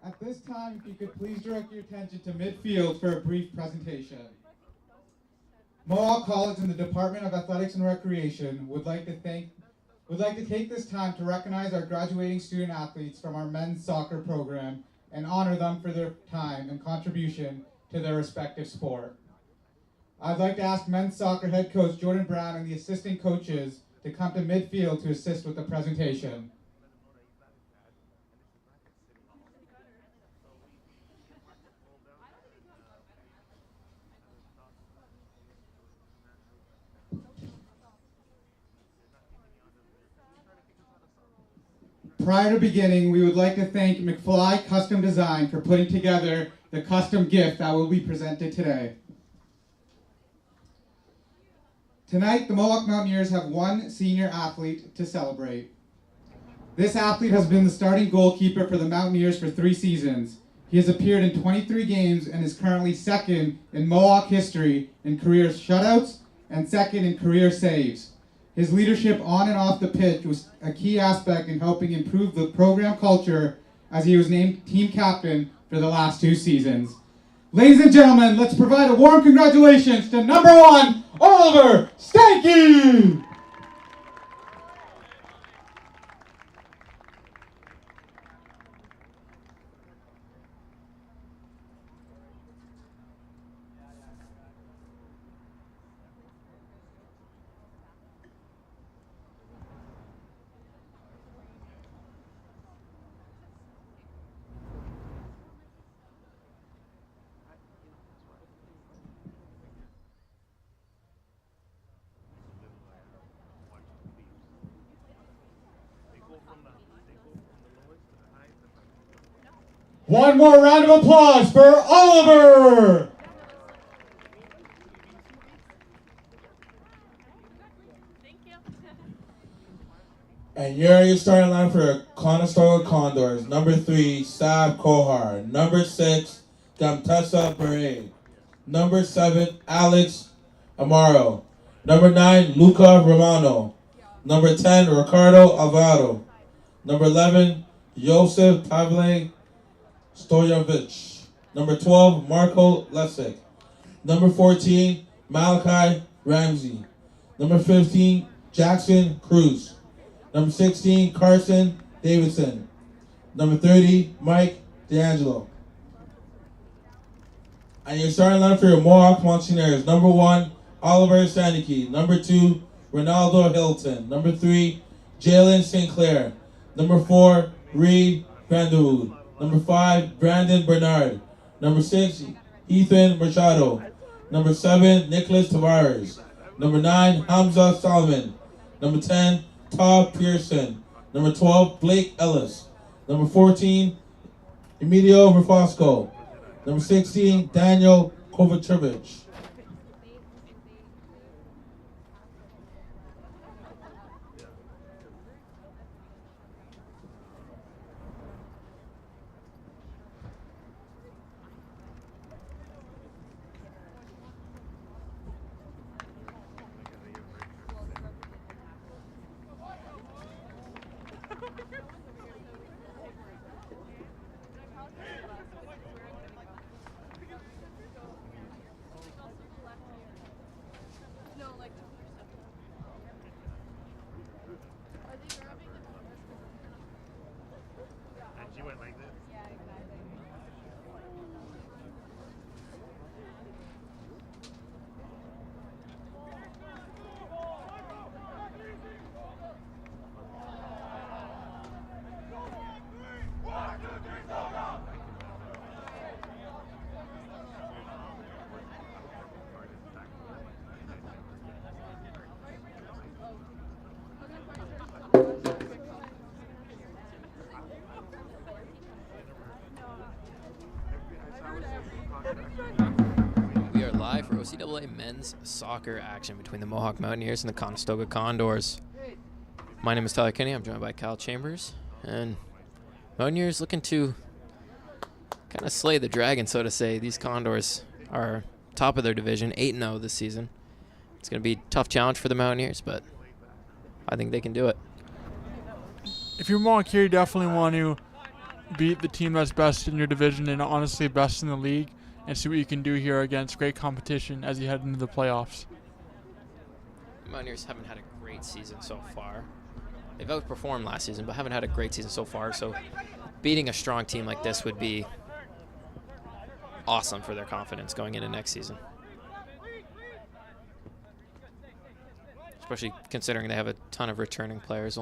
At this time, if you could please direct your attention to midfield for a brief presentation. Mohawk College and the Department of Athletics and Recreation would like to take this time to recognize our graduating student athletes from our men's soccer program and honor them for their time and contribution to their respective sport. I'd like to ask men's soccer head coach Jordan Brown and the assistant coaches to come to midfield to assist with the presentation. Prior to beginning, we would like to thank McFly Custom Design for putting together the custom gift that will be presented today. Tonight, the Mohawk Mountaineers have one senior athlete to celebrate. This athlete has been the starting goalkeeper for the Mountaineers for 3 seasons. He has appeared in 23 games and is currently second in Mohawk history in career shutouts and second in career saves. His leadership on and off the pitch was a key aspect in helping improve the program culture as he was named team captain for the last 2 seasons. Ladies and gentlemen, let's provide a warm congratulations to number 1, Oliver Stanky! One more round of applause for Oliver! Thank you. And you're your starting line for Conestoga Condors. Number 3, Sab Kohar. Number 6, Gamtessa Beret. Number 7, Alex Amaro. Number 9, Luca Romano. Number 10, Ricardo Alvaro. Number 11, Joseph Pavle Stoyovich. Number 12, Marco Lesick. Number 14, Malachi Ramsey. Number 15, Jackson Cruz. Number 16, Carson Davidson. Number 30, Mike D'Angelo. And your starting line for your Mohawk Mountaineers. Number 1, Oliver Sandike. Number 2, Ronaldo Hilton. Number 3, Jalen Sinclair. Number 4, Reed Vanderwood. Number 5, Brandon Bernard. Number 6, Ethan Machado. Number 7, Nicholas Tavares. Number 9, Hamza Solomon. Number 10, Todd Pearson. Number 12, Blake Ellis. Number 14, Emilio Rafosco. Number 16, Daniel Kovacevic. We are live for OCAA men's soccer action between the Mohawk Mountaineers and the Conestoga Condors. My name is Tyler Kinney. I'm joined by Kyle Chambers. And Mountaineers looking to kind of slay the dragon, so to say. These Condors are top of their division, 8-0 this season. It's going to be a tough challenge for the Mountaineers, but I think they can do it. If you're Mohawk here, you definitely want to beat the team that's best in your division and honestly best in the league, and see what you can do here against great competition as you head into the playoffs. The Mountaineers haven't had a great season so far. They've outperformed last season, but haven't had a great season so far. So beating a strong team like this would be awesome for their confidence going into next season. Especially considering they have a ton of returning players.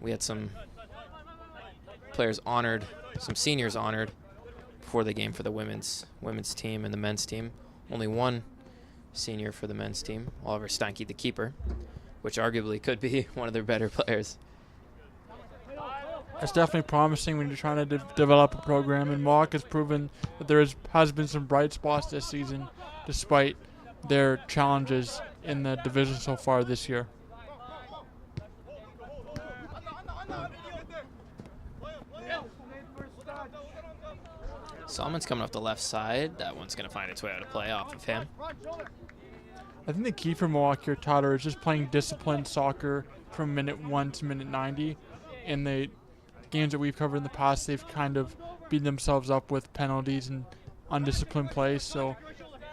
We had some players honored, some seniors honored before the game for the women's team and the men's team. Only one senior for the men's team, Oliver Steinke, the keeper, which arguably could be one of their better players. It's definitely promising when you're trying to develop a program, and Mohawk has proven that there has been some bright spots this season despite their challenges in the division so far this year. Solomon's coming off the left side. That one's going to find its way out of play off of him. I think the key for Mohawk here, Tyler, is just playing disciplined soccer from minute 1 to minute 90. In the games that we've covered in the past, they've kind of beaten themselves up with penalties and undisciplined play, so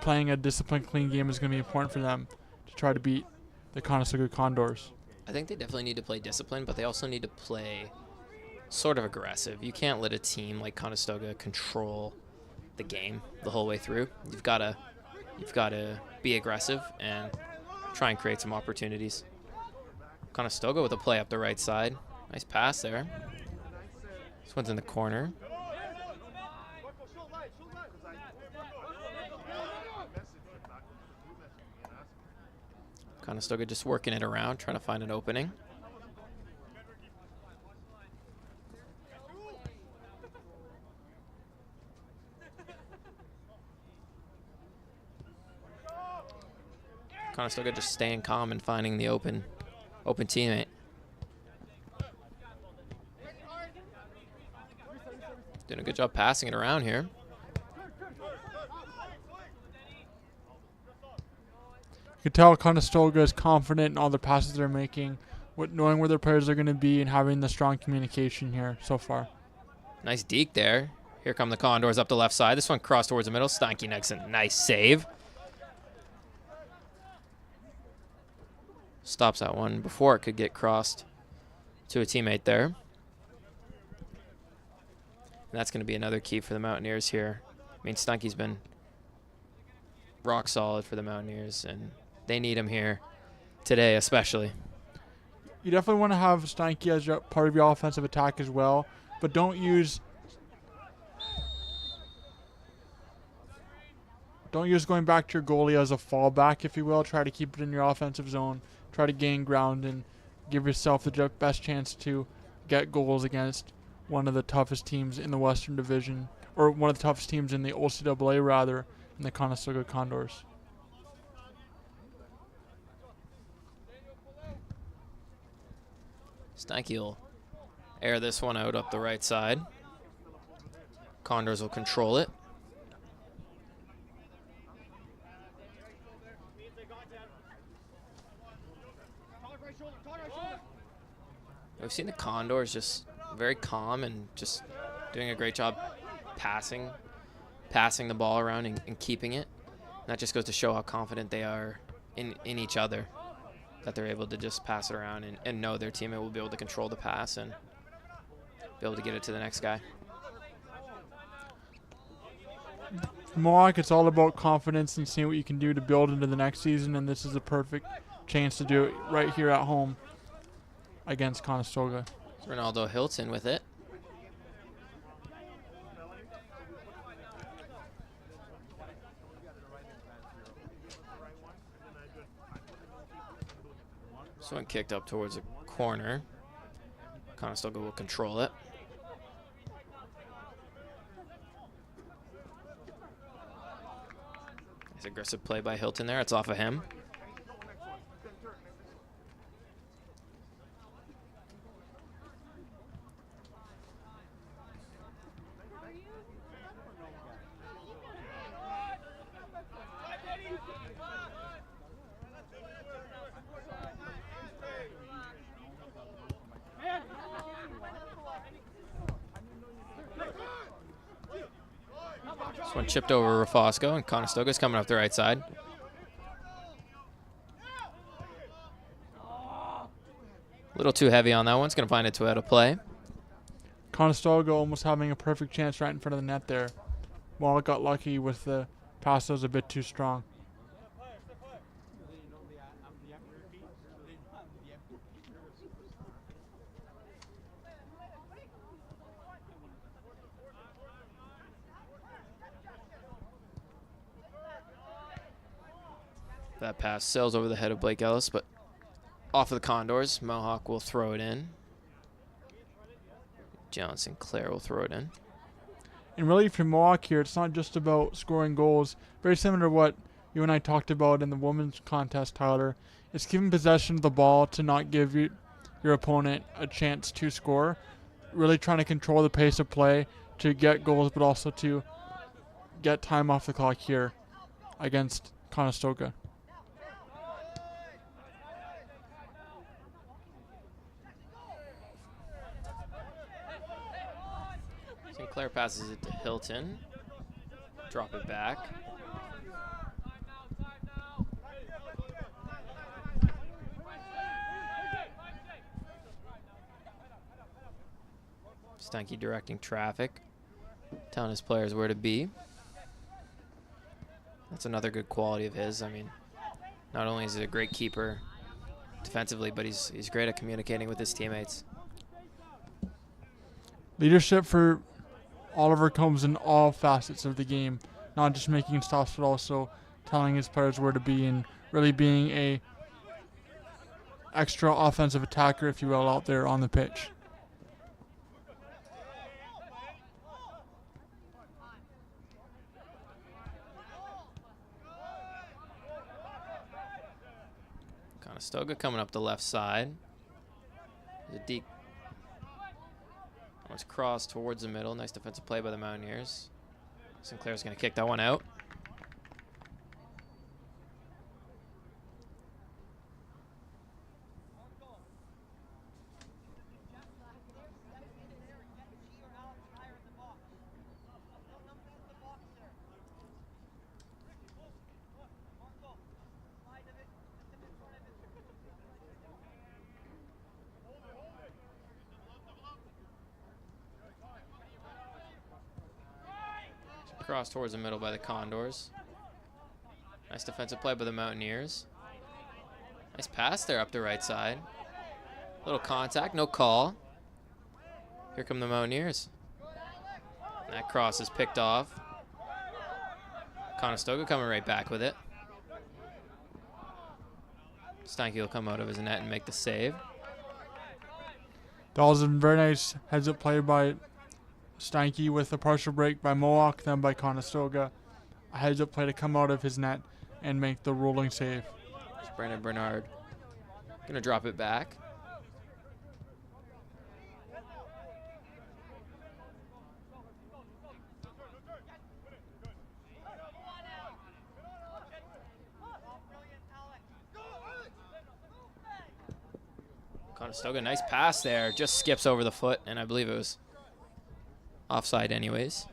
playing a disciplined, clean game is going to be important for them to try to beat the Conestoga Condors. I think they definitely need to play disciplined, but they also need to play sort of aggressive. You can't let a team like Conestoga control the game the whole way through. You've got to be aggressive and try and create some opportunities. Conestoga with a play up the right side. Nice pass there. This one's in the corner. Conestoga just working it around, trying to find an opening. Conestoga just staying calm and finding the open teammate. Doing a good job passing it around here. You can tell Conestoga is confident in all the passes they're making, knowing where their players are going to be and having the strong communication here so far. Nice deke there. Here come the Condors up the left side. This one crossed towards the middle. Steinke next, a nice save. Stops that one before it could get crossed to a teammate there. And that's going to be another key for the Mountaineers here. I mean, Steinke's been rock solid for the Mountaineers, and they need him here today especially. You definitely want to have Steinke as part of your offensive attack as well, but don't use going back to your goalie as a fallback, if you will. Try to keep it in your offensive zone. Try to gain ground and give yourself the best chance to get goals against one of the toughest teams in the Western Division, or one of the toughest teams in the OCAA rather, in the Conestoga Condors. Steinke will air this one out up the right side. Condors will control it. We've seen the Condors just very calm and just doing a great job passing the ball around and keeping it. And that just goes to show how confident they are in each other, that they're able to just pass it around and know their teammate will be able to control the pass and be able to get it to the next guy. Mohawk, it's all about confidence and seeing what you can do to build into the next season, and this is a perfect chance to do it right here at home against Conestoga. Ronaldo Hilton with it. This one kicked up towards the corner. Conestoga will control it. Nice aggressive play by Hilton there. It's off of him. This one chipped over Rafosco, and Conestoga's coming up the right side. A little too heavy on that one. It's going to find its way out of play. Conestoga almost having a perfect chance right in front of the net there. Mohawk got lucky with the pass that was a bit too strong. That pass sails over the head of Blake Ellis, but off of the Condors. Mohawk will throw it in. John Sinclair will throw it in. And really for Mohawk here, it's not just about scoring goals. Very similar to what you and I talked about in the women's contest, Tyler. It's giving possession of the ball to not give your opponent a chance to score. Really trying to control the pace of play to get goals, but also to get time off the clock here against Conestoga. Sinclair passes it to Hilton. Drop it back. Stanky directing traffic, telling his players where to be. That's another good quality of his. I mean, not only is he a great keeper defensively, but he's great at communicating with his teammates. Leadership for Oliver comes in all facets of the game, not just making stops, but also telling his players where to be and really being a extra offensive attacker, if you will, out there on the pitch. Conestoga coming up the left side. There's a deep almost cross towards the middle. Nice defensive play by the Mountaineers. Sinclair's going to kick that one out. Cross towards the middle by the Condors. Nice defensive play by the Mountaineers. Nice pass there up the right side. Little contact, no call. Here come the Mountaineers. And that cross is picked off. Conestoga coming right back with it. Steinke will come out of his net and make the save. That was a very nice heads-up play by Steinke with a partial break by Mohawk, then by Conestoga. A heads-up play to come out of his net and make the rolling save. It's Brandon Bernard. Gonna drop it back. Conestoga, nice pass there. Just skips over the foot, and I believe it was offside anyways.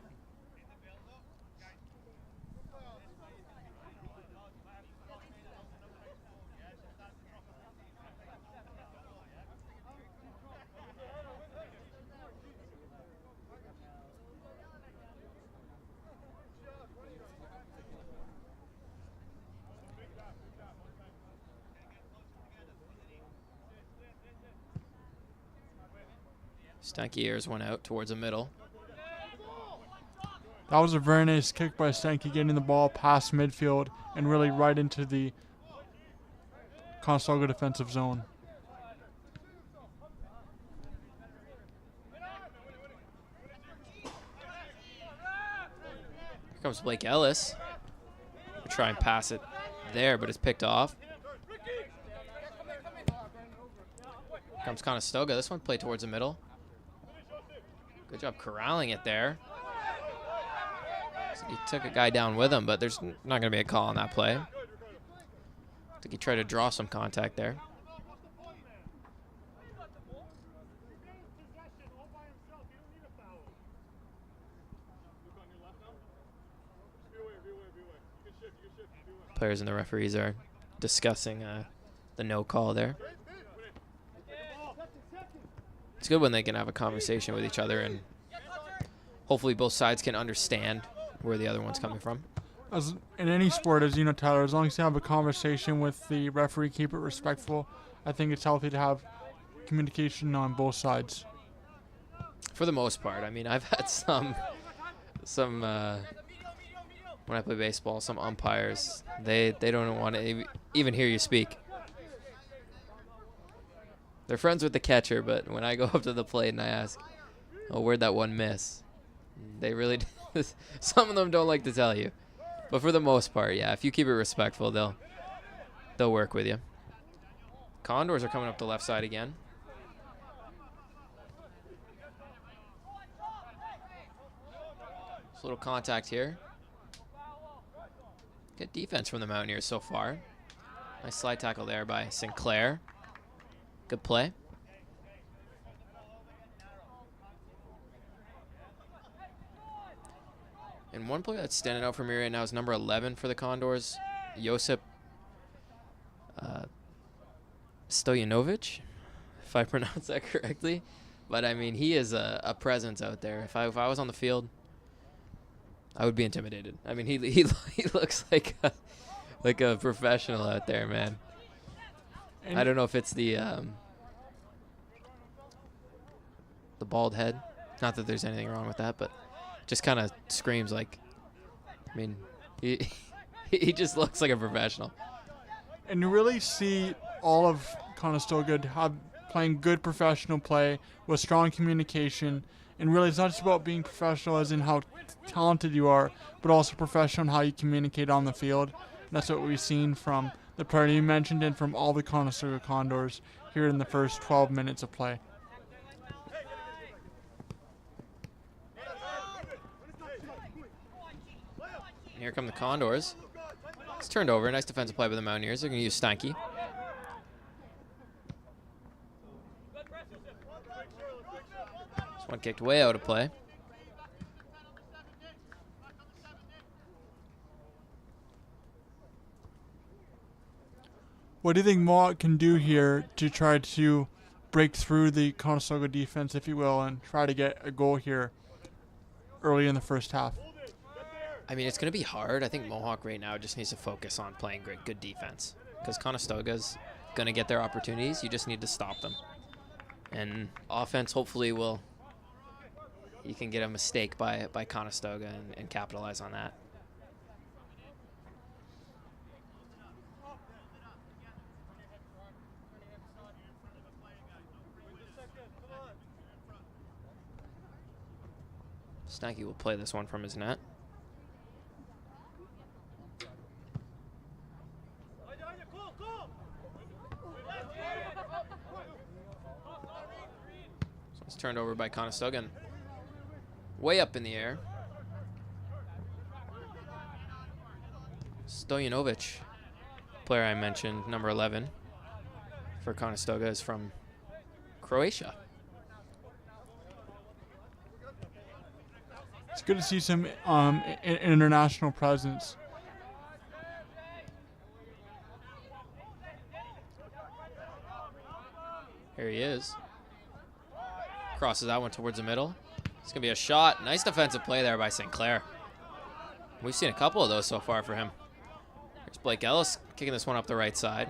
Stanky airs one out towards the middle. That was a very nice kick by Stanky, getting the ball past midfield and really right into the Conestoga defensive zone. Here comes Blake Ellis. We'll try and pass it there, but it's picked off. Here comes Conestoga. This one played towards the middle. Good job corralling it there. So he took a guy down with him, but there's not going to be a call on that play. I think he tried to draw some contact there. Players and the referees are discussing the no call there. It's good when they can have a conversation with each other, and hopefully both sides can understand where the other one's coming from. As in any sport, as you know, Tyler, as long as you have a conversation with the referee, keep it respectful, I think it's healthy to have communication on both sides. For the most part. I mean, I've had some when I play baseball, some umpires, they don't want to even hear you speak. They're friends with the catcher, but when I go up to the plate and I ask, oh, where'd that one miss? They really, some of them don't like to tell you. But for the most part, yeah, if you keep it respectful, they'll work with you. Condors are coming up the left side again. Just a little contact here. Good defense from the Mountaineers so far. Nice slide tackle there by Sinclair. Good play. And one player that's standing out for me right now is number 11 for the Condors, Josip Stojanovic, if I pronounce that correctly. But I mean, he is a presence out there. If I was on the field, I would be intimidated. I mean, he looks like a professional out there, man. I don't know if it's the bald head. Not that there's anything wrong with that, but just kind of screams like, I mean, he just looks like a professional. And you really see all of Conestoga playing good professional play with strong communication. And really, it's not just about being professional as in how talented you are, but also professional in how you communicate on the field. And that's what we've seen from the player you mentioned and from all the Conestoga Condors here in the first 12 minutes of play. And here come the Condors. It's turned over. Nice defensive play by the Mountaineers. They're going to use Stanky. This one kicked way out of play. What do you think Mohawk can do here to try to break through the Conestoga defense, if you will, and try to get a goal here early in the first half? I mean, it's going to be hard. I think Mohawk right now just needs to focus on playing good defense, because Conestoga's going to get their opportunities. You just need to stop them. And offense, hopefully, you can get a mistake by Conestoga and capitalize on that. Stanky will play this one from his net. So it's turned over by Conestoga. Way up in the air. Stojanovic, player I mentioned, number 11 for Conestoga, is from Croatia. It's good to see some international presence. Here he is. Crosses that one towards the middle. It's going to be a shot. Nice defensive play there by Sinclair. We've seen a couple of those so far for him. Here's Blake Ellis kicking this one up the right side.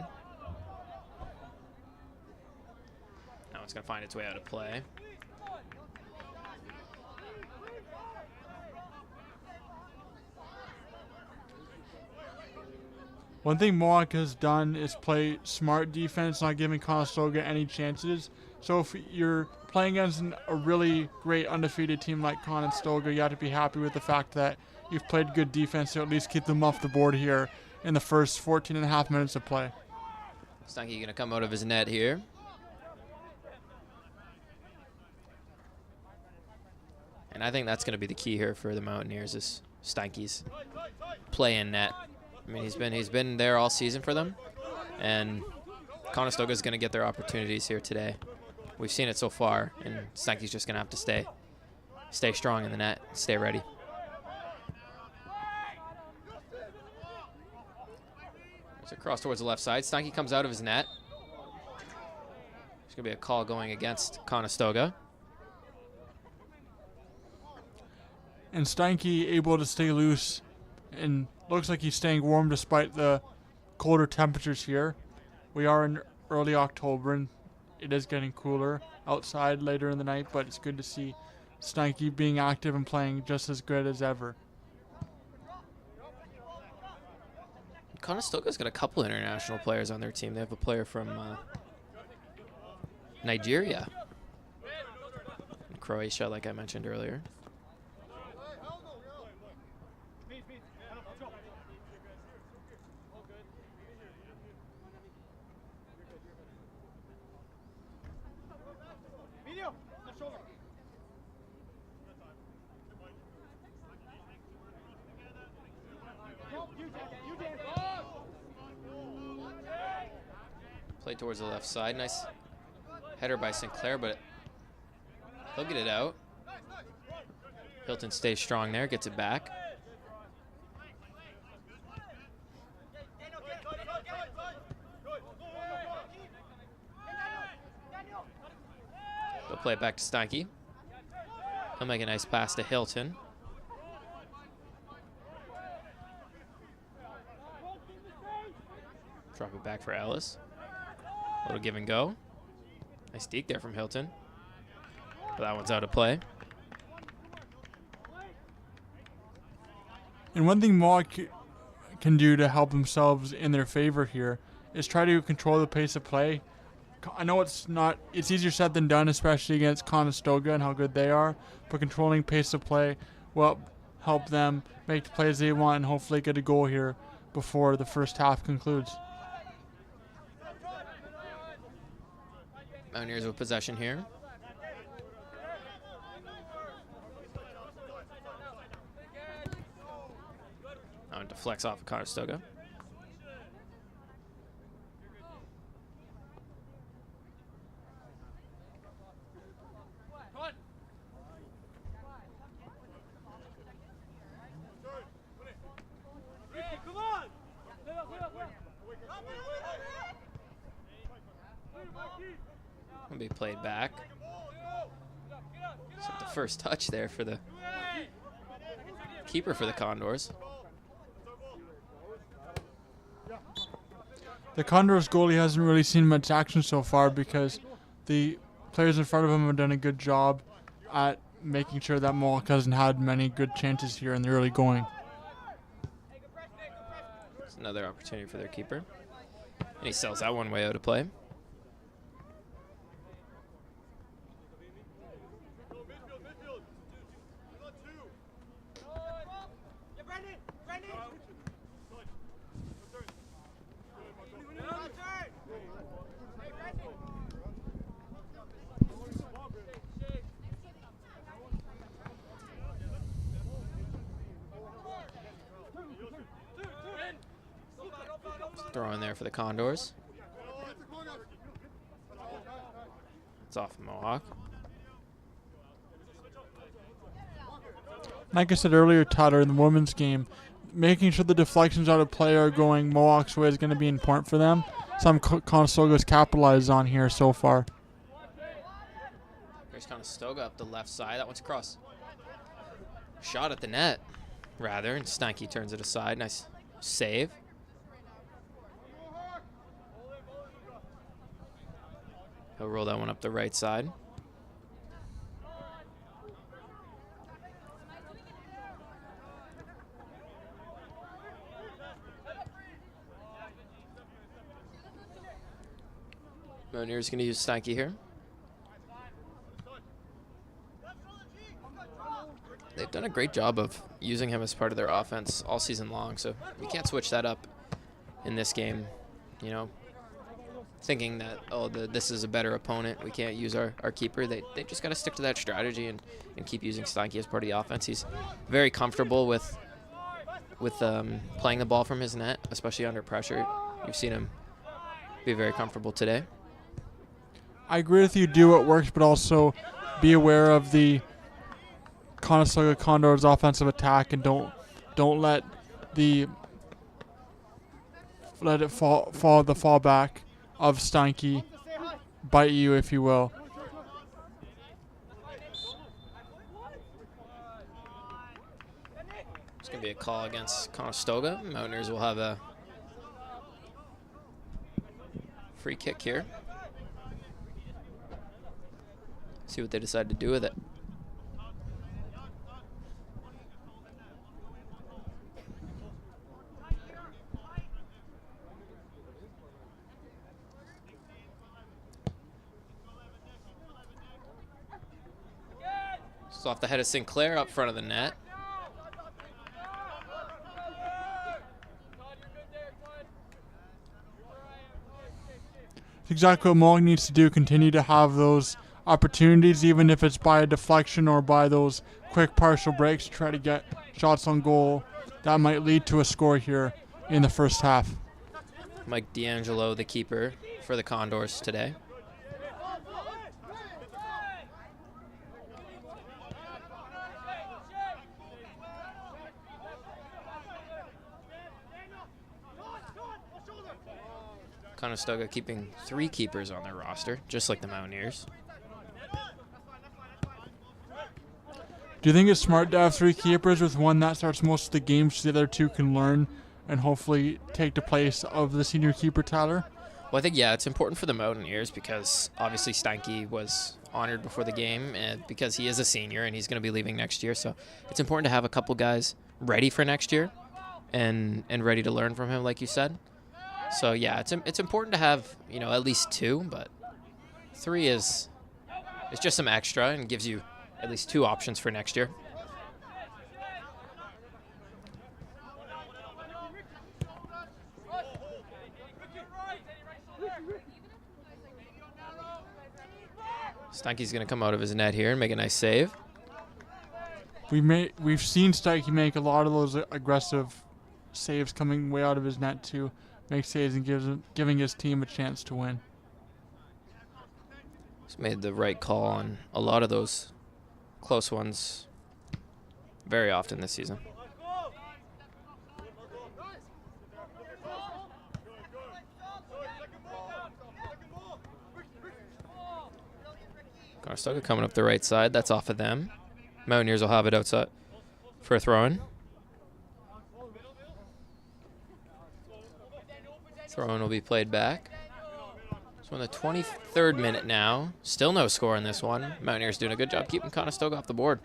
Now it's going to find its way out of play. One thing Mohawk has done is play smart defense, not giving Conestoga any chances. So if you're playing against a really great undefeated team like Conestoga, you have to be happy with the fact that you've played good defense to at least keep them off the board here in the first 14 and a half minutes of play. Stanky going to come out of his net here. And I think that's going to be the key here for the Mountaineers is Stanky's play in net. I mean, he's been there all season for them, and Conestoga is going to get their opportunities here today. We've seen it so far, and Stanky's just going to have to stay strong in the net, stay ready. So cross towards the left side. Steinke comes out of his net. There's going to be a call going against Conestoga. And Steinke able to stay loose, and looks like he's staying warm despite the colder temperatures here. We are in early October, and it is getting cooler outside later in the night, but it's good to see Steinke being active and playing just as good as ever. Conestoga's got a couple international players on their team. They have a player from Nigeria, and Croatia, like I mentioned earlier. Play towards the left side. Nice header by Sinclair, but he'll get it out. Hilton stays strong there, gets it back. They'll play it back to Steinke. He'll make a nice pass to Hilton. Drop it back for Ellis. A little give and go. Nice deke there from Hilton. But that one's out of play. And one thing Mohawk can do to help themselves in their favor here is try to control the pace of play. I know it's easier said than done, especially against Conestoga and how good they are, but controlling pace of play will help them make the plays they want and hopefully get a goal here before the first half concludes. Mountaineers with possession here. Now it deflects off of Conestoga. Gonna be played back. So the first touch there for the keeper for the Condors. The Condors goalie hasn't really seen much action so far because the players in front of him have done a good job at making sure that Mohawk hasn't had many good chances here in the early going. It's another opportunity for their keeper. And he sells that one way out of play. Throw in there for the Condors. It's off Mohawk. Like I said earlier, Tyler, in the women's game, making sure the deflections out of play are going Mohawk's way is going to be important for them. Some Conestoga's capitalized on here so far. There's Conestoga up the left side. That one's across. Shot at the net, rather, and Steinke turns it aside. Nice save. He'll roll that one up the right side. Mountaineers going to use Steinke here. They've done a great job of using him as part of their offense all season long, so we can't switch that up in this game, you know, thinking that, oh, this is a better opponent, we can't use our keeper. They just got to stick to that strategy and keep using Steinke as part of the offense. He's very comfortable with playing the ball from his net, especially under pressure. You've seen him be very comfortable today. I agree with you, do what works, but also be aware of the Conestoga Condors offensive attack and don't let the let it follow the fallback of Steinke, bite you if you will. It's going to be a call against Conestoga. Mountaineers will have a free kick here. See what they decide to do with it. It's off the head of Sinclair up front of the net. It's exactly what Mohawk needs to do, continue to have those opportunities, even if it's by a deflection or by those quick partial breaks to try to get shots on goal. That might lead to a score here in the first half. Mike D'Angelo, the keeper for the Condors today. Conestoga keeping 3 keepers on their roster, just like the Mountaineers. Do you think it's smart to have 3 keepers with one that starts most of the games so the other 2 can learn and hopefully take the place of the senior keeper, Tyler? Well, I think, yeah, it's important for the Mountaineers because obviously Steinke was honored before the game and because he is a senior and he's going to be leaving next year. So it's important to have a couple guys ready for next year and ready to learn from him, like you said. So, yeah, it's important to have, you know, at least 2, but 3 is just some extra and gives you at least 2 options for next year. Steinke's going to come out of his net here and make a nice save. We've seen Steinke make a lot of those aggressive saves coming way out of his net to make saves and giving his team a chance to win. He's made the right call on a lot of those close ones very often this season. Conestoga coming up the right side. That's off of them. Mountaineers will have it outside for a throw-in. Throw-in will be played back. So in the 23rd minute now. Still no score in this one. Mountaineers doing a good job keeping Conestoga off the board.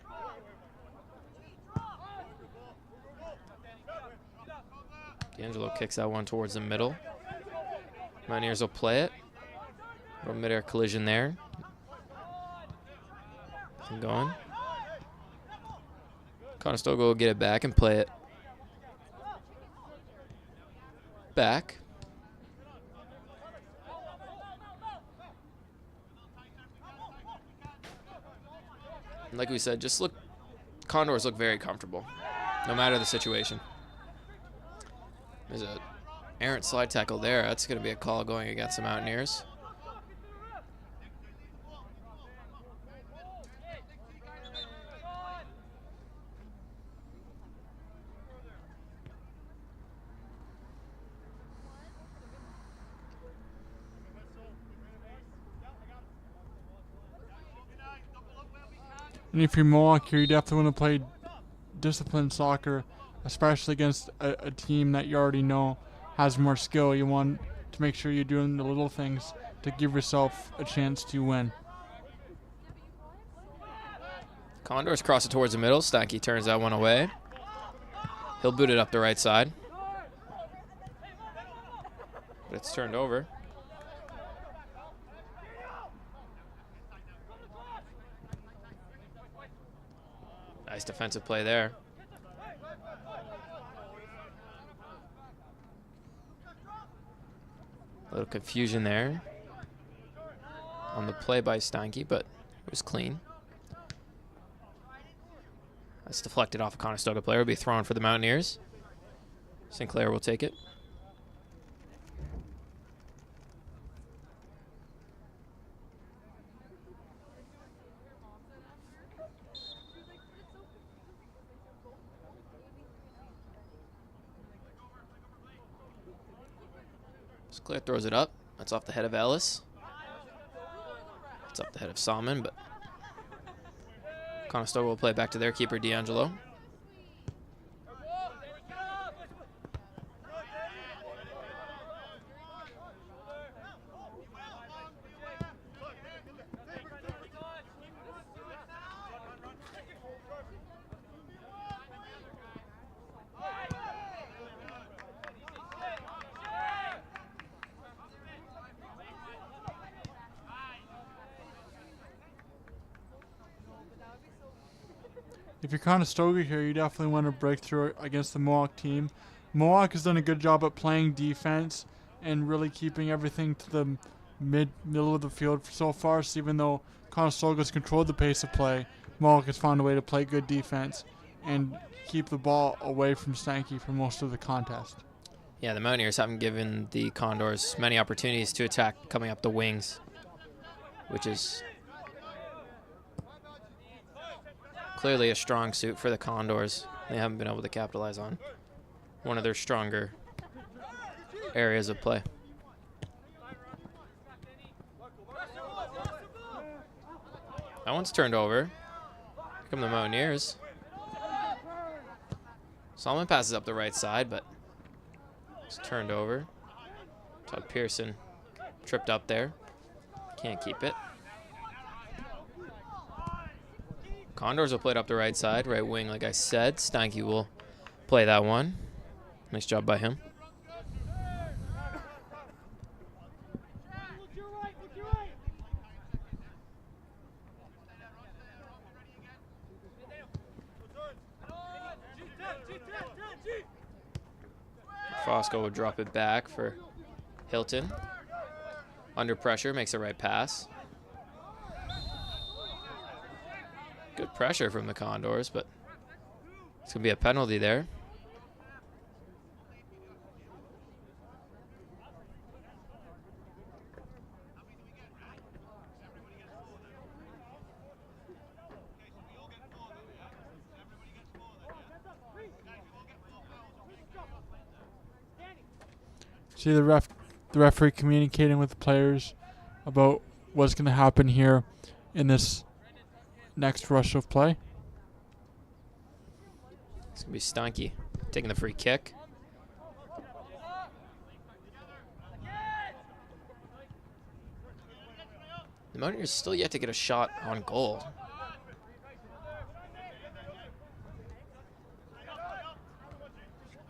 D'Angelo kicks that one towards the middle. Mountaineers will play it. A little mid-air collision there. Nothing going. Conestoga will get it back and play it back. And like we said, Condors look very comfortable, no matter the situation. There's a errant slide tackle there. That's going to be a call going against the Mountaineers. And if you're Mohawk here, you definitely want to play disciplined soccer, especially against a team that you already know has more skill. You want to make sure you're doing the little things to give yourself a chance to win. Condors cross it towards the middle. Steinke turns that one away. He'll boot it up the right side. But it's turned over. Nice defensive play there. A little confusion there on the play by Steinke, but it was clean. That's deflected off a Conestoga player. It'll be thrown for the Mountaineers. Sinclair will take it. Sinclair throws it up. That's off the head of Ellis. It's up the head of Salmon, but Conestoga will play it back to their keeper, D'Angelo. If you're Conestoga here, you definitely want to break through against the Mohawk team. Mohawk has done a good job at playing defense and really keeping everything to the middle of the field so far. So even though Conestoga has controlled the pace of play, Mohawk has found a way to play good defense and keep the ball away from Stanky for most of the contest. Yeah, the Mountaineers haven't given the Condors many opportunities to attack coming up the wings, which is clearly a strong suit for the Condors. They haven't been able to capitalize on one of their stronger areas of play. That one's turned over. Here come the Mountaineers. Solomon passes up the right side, but it's turned over. Todd Pearson tripped up there. Can't keep it. Condors will play it up the right side, right wing, like I said. Steinke will play that one. Nice job by him. Fosco will drop it back for Hilton. Under pressure, makes the right pass. Good pressure from the Condors, but it's going to be a penalty there. See the referee communicating with the players about what's going to happen here in this next rush of play. It's going to be Steinke taking the free kick. The Mountaineers still yet to get a shot on goal.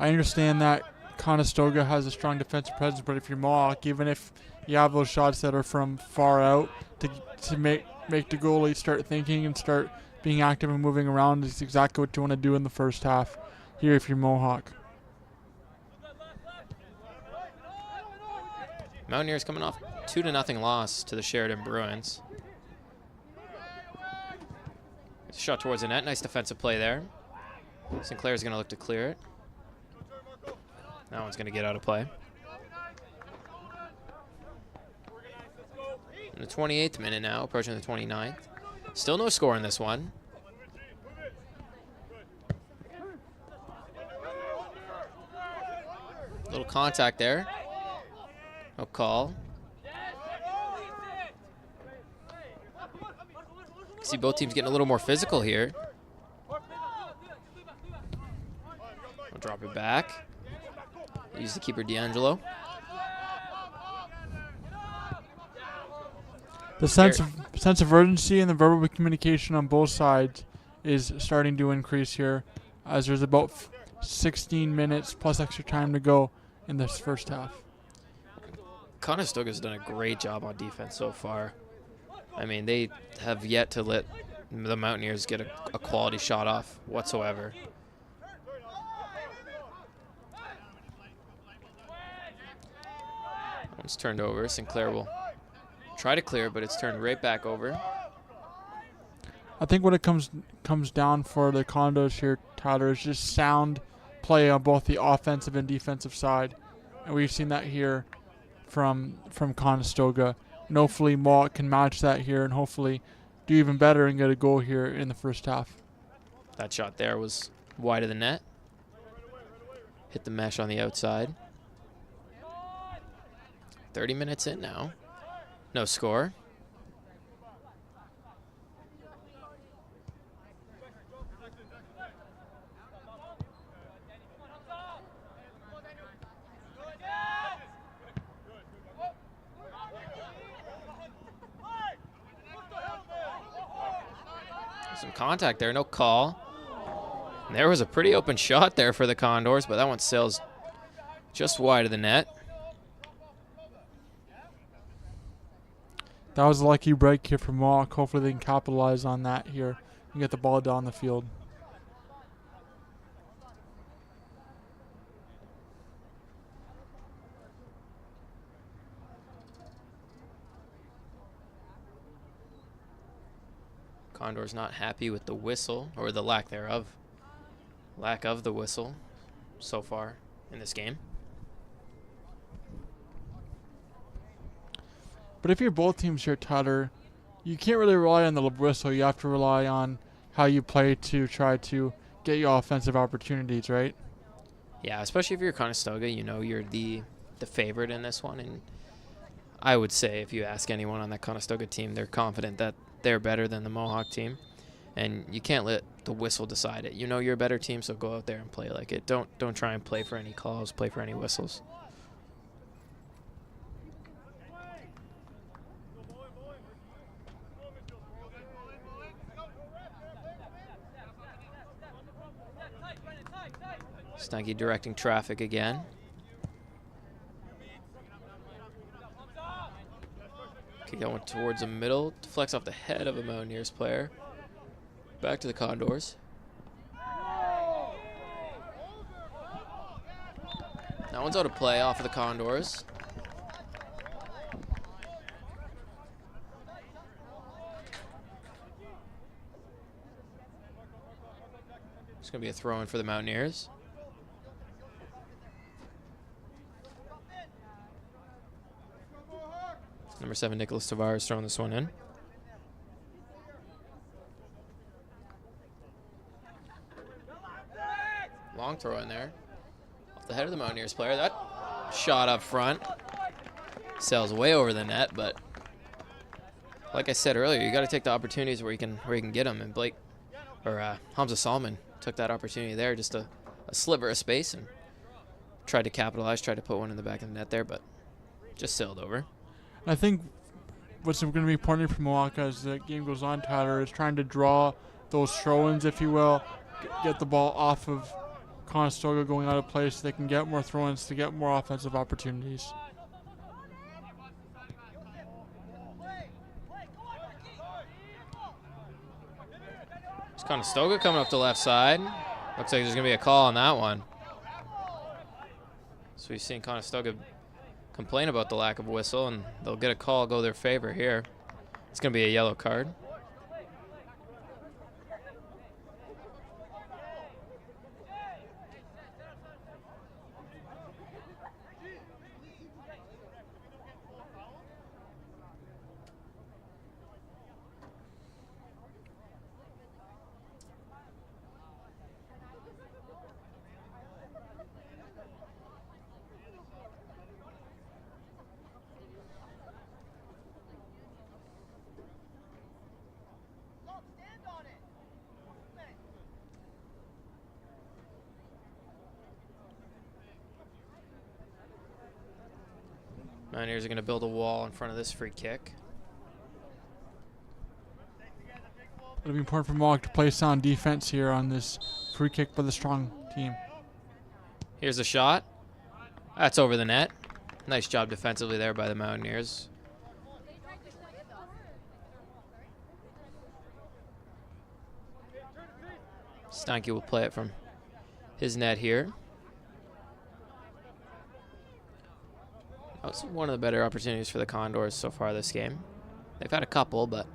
I understand that Conestoga has a strong defensive presence, but if you're Mohawk, even if you have those shots that are from far out, to make the goalie start thinking and start being active and moving around is exactly what you want to do in the first half here if you're Mohawk. Mountaineers coming off 2-0 loss to the Sheridan Bruins. Shot towards the net. Nice defensive play there. Sinclair's going to look to clear it. That one's going to get out of play. In the 28th minute now, approaching the 29th. Still no score in this one. Little contact there. No call. See both teams getting a little more physical here. I'll drop it back. Use the keeper, D'Angelo. The sense of urgency and the verbal communication on both sides is starting to increase here, as there's about 16 minutes plus extra time to go in this first half. Conestoga's done a great job on defense so far. I mean, they have yet to let the Mountaineers get a quality shot off whatsoever. One's turned over. Sinclair will try to clear, but it's turned right back over. I think what it comes down for the Condors here, Tyler, is just sound play on both the offensive and defensive side, and we've seen that here from Conestoga. And hopefully Mohawk can match that here and hopefully do even better and get a goal here in the first half. That shot there was wide of the net. Hit the mesh on the outside. 30 minutes in now. No score. Some contact there, no call. And there was a pretty open shot there for the Condors, but that one sails just wide of the net. That was a lucky break here for Mohawk. Hopefully they can capitalize on that here and get the ball down the field. Condors not happy with the whistle, or the lack thereof. Lack of the whistle so far in this game. But if you're both teams here, Tyler, you can't really rely on the whistle. You have to rely on how you play to try to get your offensive opportunities, right? Yeah, especially if you're Conestoga, you know you're the favorite in this one. And I would say if you ask anyone on that Conestoga team, they're confident that they're better than the Mohawk team. And you can't let the whistle decide it. You know you're a better team, so go out there and play like it. Don't try and play for any calls, play for any whistles. Stanky directing traffic again. Okay, going towards the middle. Deflects off the head of a Mountaineers player. Back to the Condors. That one's out of play off of the Condors. It's going to be a throw-in for the Mountaineers. Number 7, Nicholas Tavares throwing this one in. Long throw in there. Off the head of the Mountaineers player. That shot up front sails way over the net, but like I said earlier, you got to take the opportunities where you can get them. And Hamza Salman took that opportunity there, just a sliver of space, and tried to capitalize, tried to put one in the back of the net there, but just sailed over. I think what's going to be important for Mohawk as the game goes on, Tyler, is trying to draw those throw-ins, if you will, get the ball off of Conestoga going out of play so they can get more throw-ins to get more offensive opportunities. It's Conestoga coming up the left side. Looks like there's going to be a call on that one. So we've seen Conestoga complain about the lack of whistle, and they'll get a call, go their favor here. It's going to be a yellow card. Mountaineers are going to build a wall in front of this free kick. It'll be important for Mohawk to play sound defense here on this free kick by the strong team. Here's a shot. That's over the net. Nice job defensively there by the Mountaineers. Stanky will play it from his net here. That was one of the better opportunities for the Condors so far this game. They've had a couple, but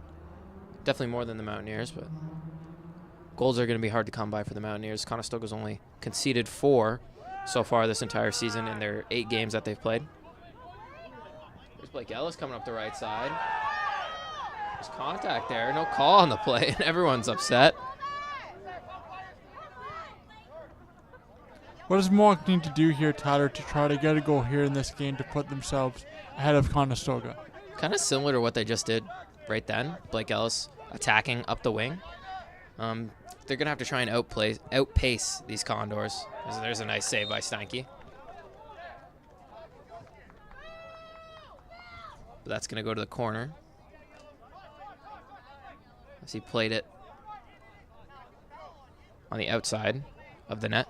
definitely more than the Mountaineers. But goals are going to be hard to come by for the Mountaineers. Conestoga's only conceded 4 so far this entire season in their 8 games that they've played. There's Blake Ellis coming up the right side. There's contact there. No call on the play, and everyone's upset. What does Mohawk need to do here, Tyler, to try to get a goal here in this game to put themselves ahead of Conestoga? Kind of similar to what they just did right then. Blake Ellis attacking up the wing. They're going to have to try and outpace these Condors. There's a nice save by Steinke. But that's going to go to the corner. As he played it on the outside of the net.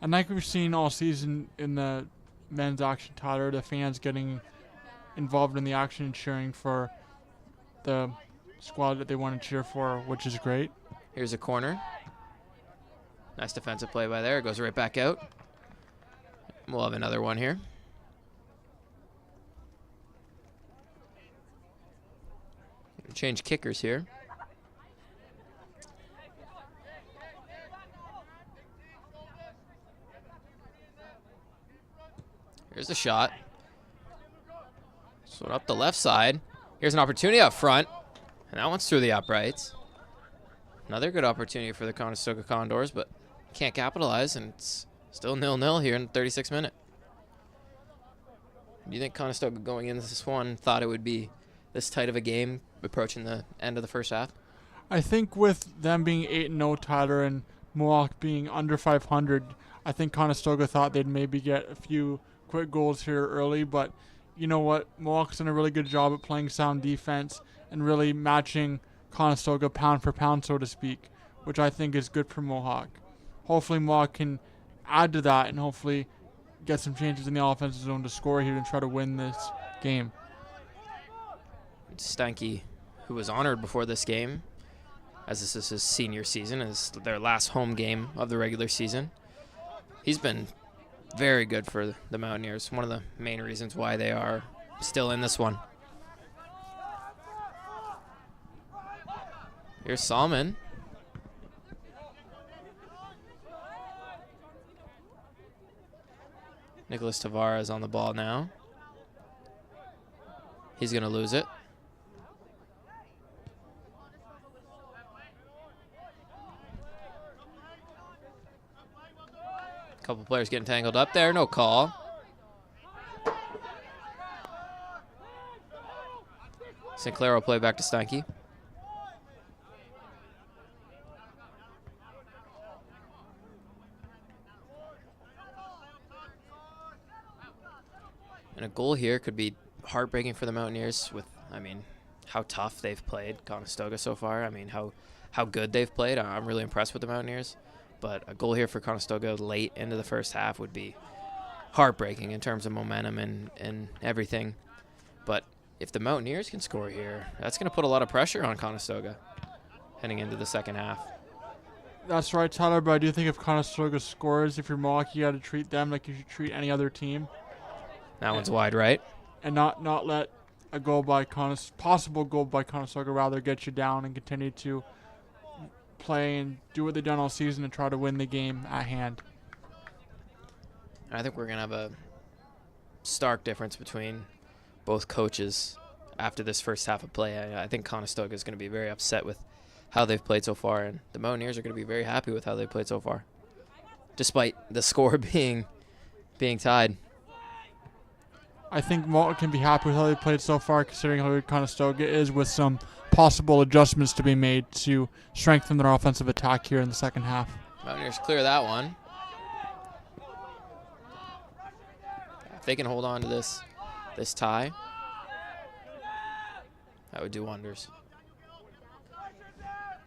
And like we've seen all season in the men's action, Tyler, the fans getting involved in the action and cheering for the squad that they want to cheer for, which is great. Here's a corner. Nice defensive play by there. It goes right back out. We'll have another one here. Change kickers here. Here's a shot. So up the left side. Here's an opportunity up front. And that one's through the uprights. Another good opportunity for the Conestoga Condors, but can't capitalize, and it's still 0-0 here in the 36th minute. Do you think Conestoga going into this one thought it would be this tight of a game approaching the end of the first half? I think with them being 8-0, Tyler, and Mohawk being under 500, I think Conestoga thought they'd maybe get a few quick goals here early, but you know what? Mohawk's done a really good job at playing sound defense and really matching Conestoga pound for pound, so to speak, which I think is good for Mohawk. Hopefully Mohawk can add to that and hopefully get some chances in the offensive zone to score here and try to win this game. Steinke, who was honored before this game, as this is his senior season, is their last home game of the regular season. He's been very good for the Mountaineers. One of the main reasons why they are still in this one. Here's Salmon. Nicholas Tavares on the ball now. He's going to lose it. Couple players getting tangled up there. No call. Sinclair will play back to Steinke. And a goal here could be heartbreaking for the Mountaineers with, I mean, how tough they've played Conestoga so far. I mean, how good they've played. I'm really impressed with the Mountaineers. But a goal here for Conestoga late into the first half would be heartbreaking in terms of momentum and everything. But if the Mountaineers can score here, that's going to put a lot of pressure on Conestoga heading into the second half. That's right, Tyler, but I do think if Conestoga scores, if you're Mohawk, you got to treat them like you should treat any other team. That one's wide right. And not let a goal by possible goal by Conestoga rather get you down and continue to play and do what they've done all season and try to win the game at hand. I think we're going to have a stark difference between both coaches after this first half of play. I think Conestoga is going to be very upset with how they've played so far, and the Mountaineers are going to be very happy with how they've played so far, despite the score being tied. I think Mohawk can be happy with how they played so far, considering how good Conestoga is, with some possible adjustments to be made to strengthen their offensive attack here in the second half. Mountaineers clear that one. If they can hold on to this tie, that would do wonders.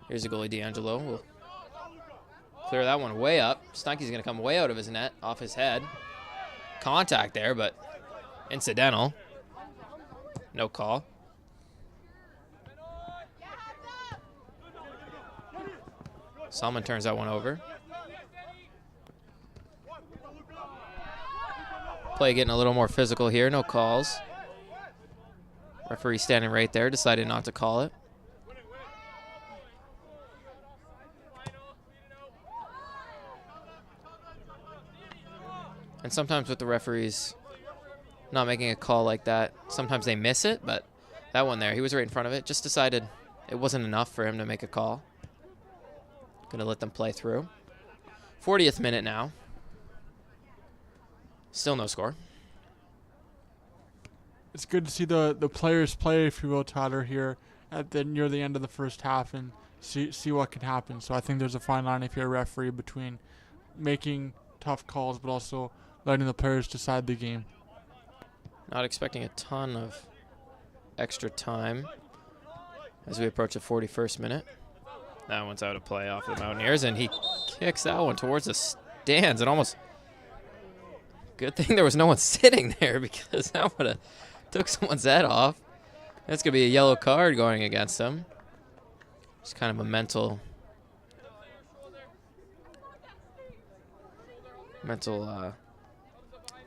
Here's the goalie, D'Angelo. We'll clear that one way up. Steinke's going to come way out of his net, off his head. Contact there, but incidental. No call. Salmon turns that one over. Play getting a little more physical here. No calls. Referee standing right there, decided not to call it. And sometimes with the referees not making a call like that, sometimes they miss it, but that one there, he was right in front of it, just decided it wasn't enough for him to make a call. Gonna let them play through. 40th minute now. Still no score. It's good to see the players play, if you will, Tyler, here near the end of the first half and see what can happen. So I think there's a fine line if you're a referee between making tough calls but also letting the players decide the game. Not expecting a ton of extra time as we approach the 41st minute. That one's out of play off the Mountaineers, and he kicks that one towards the stands. And almost good thing there was no one sitting there, because that would have took someone's head off. That's going to be a yellow card going against him. Just kind of a mental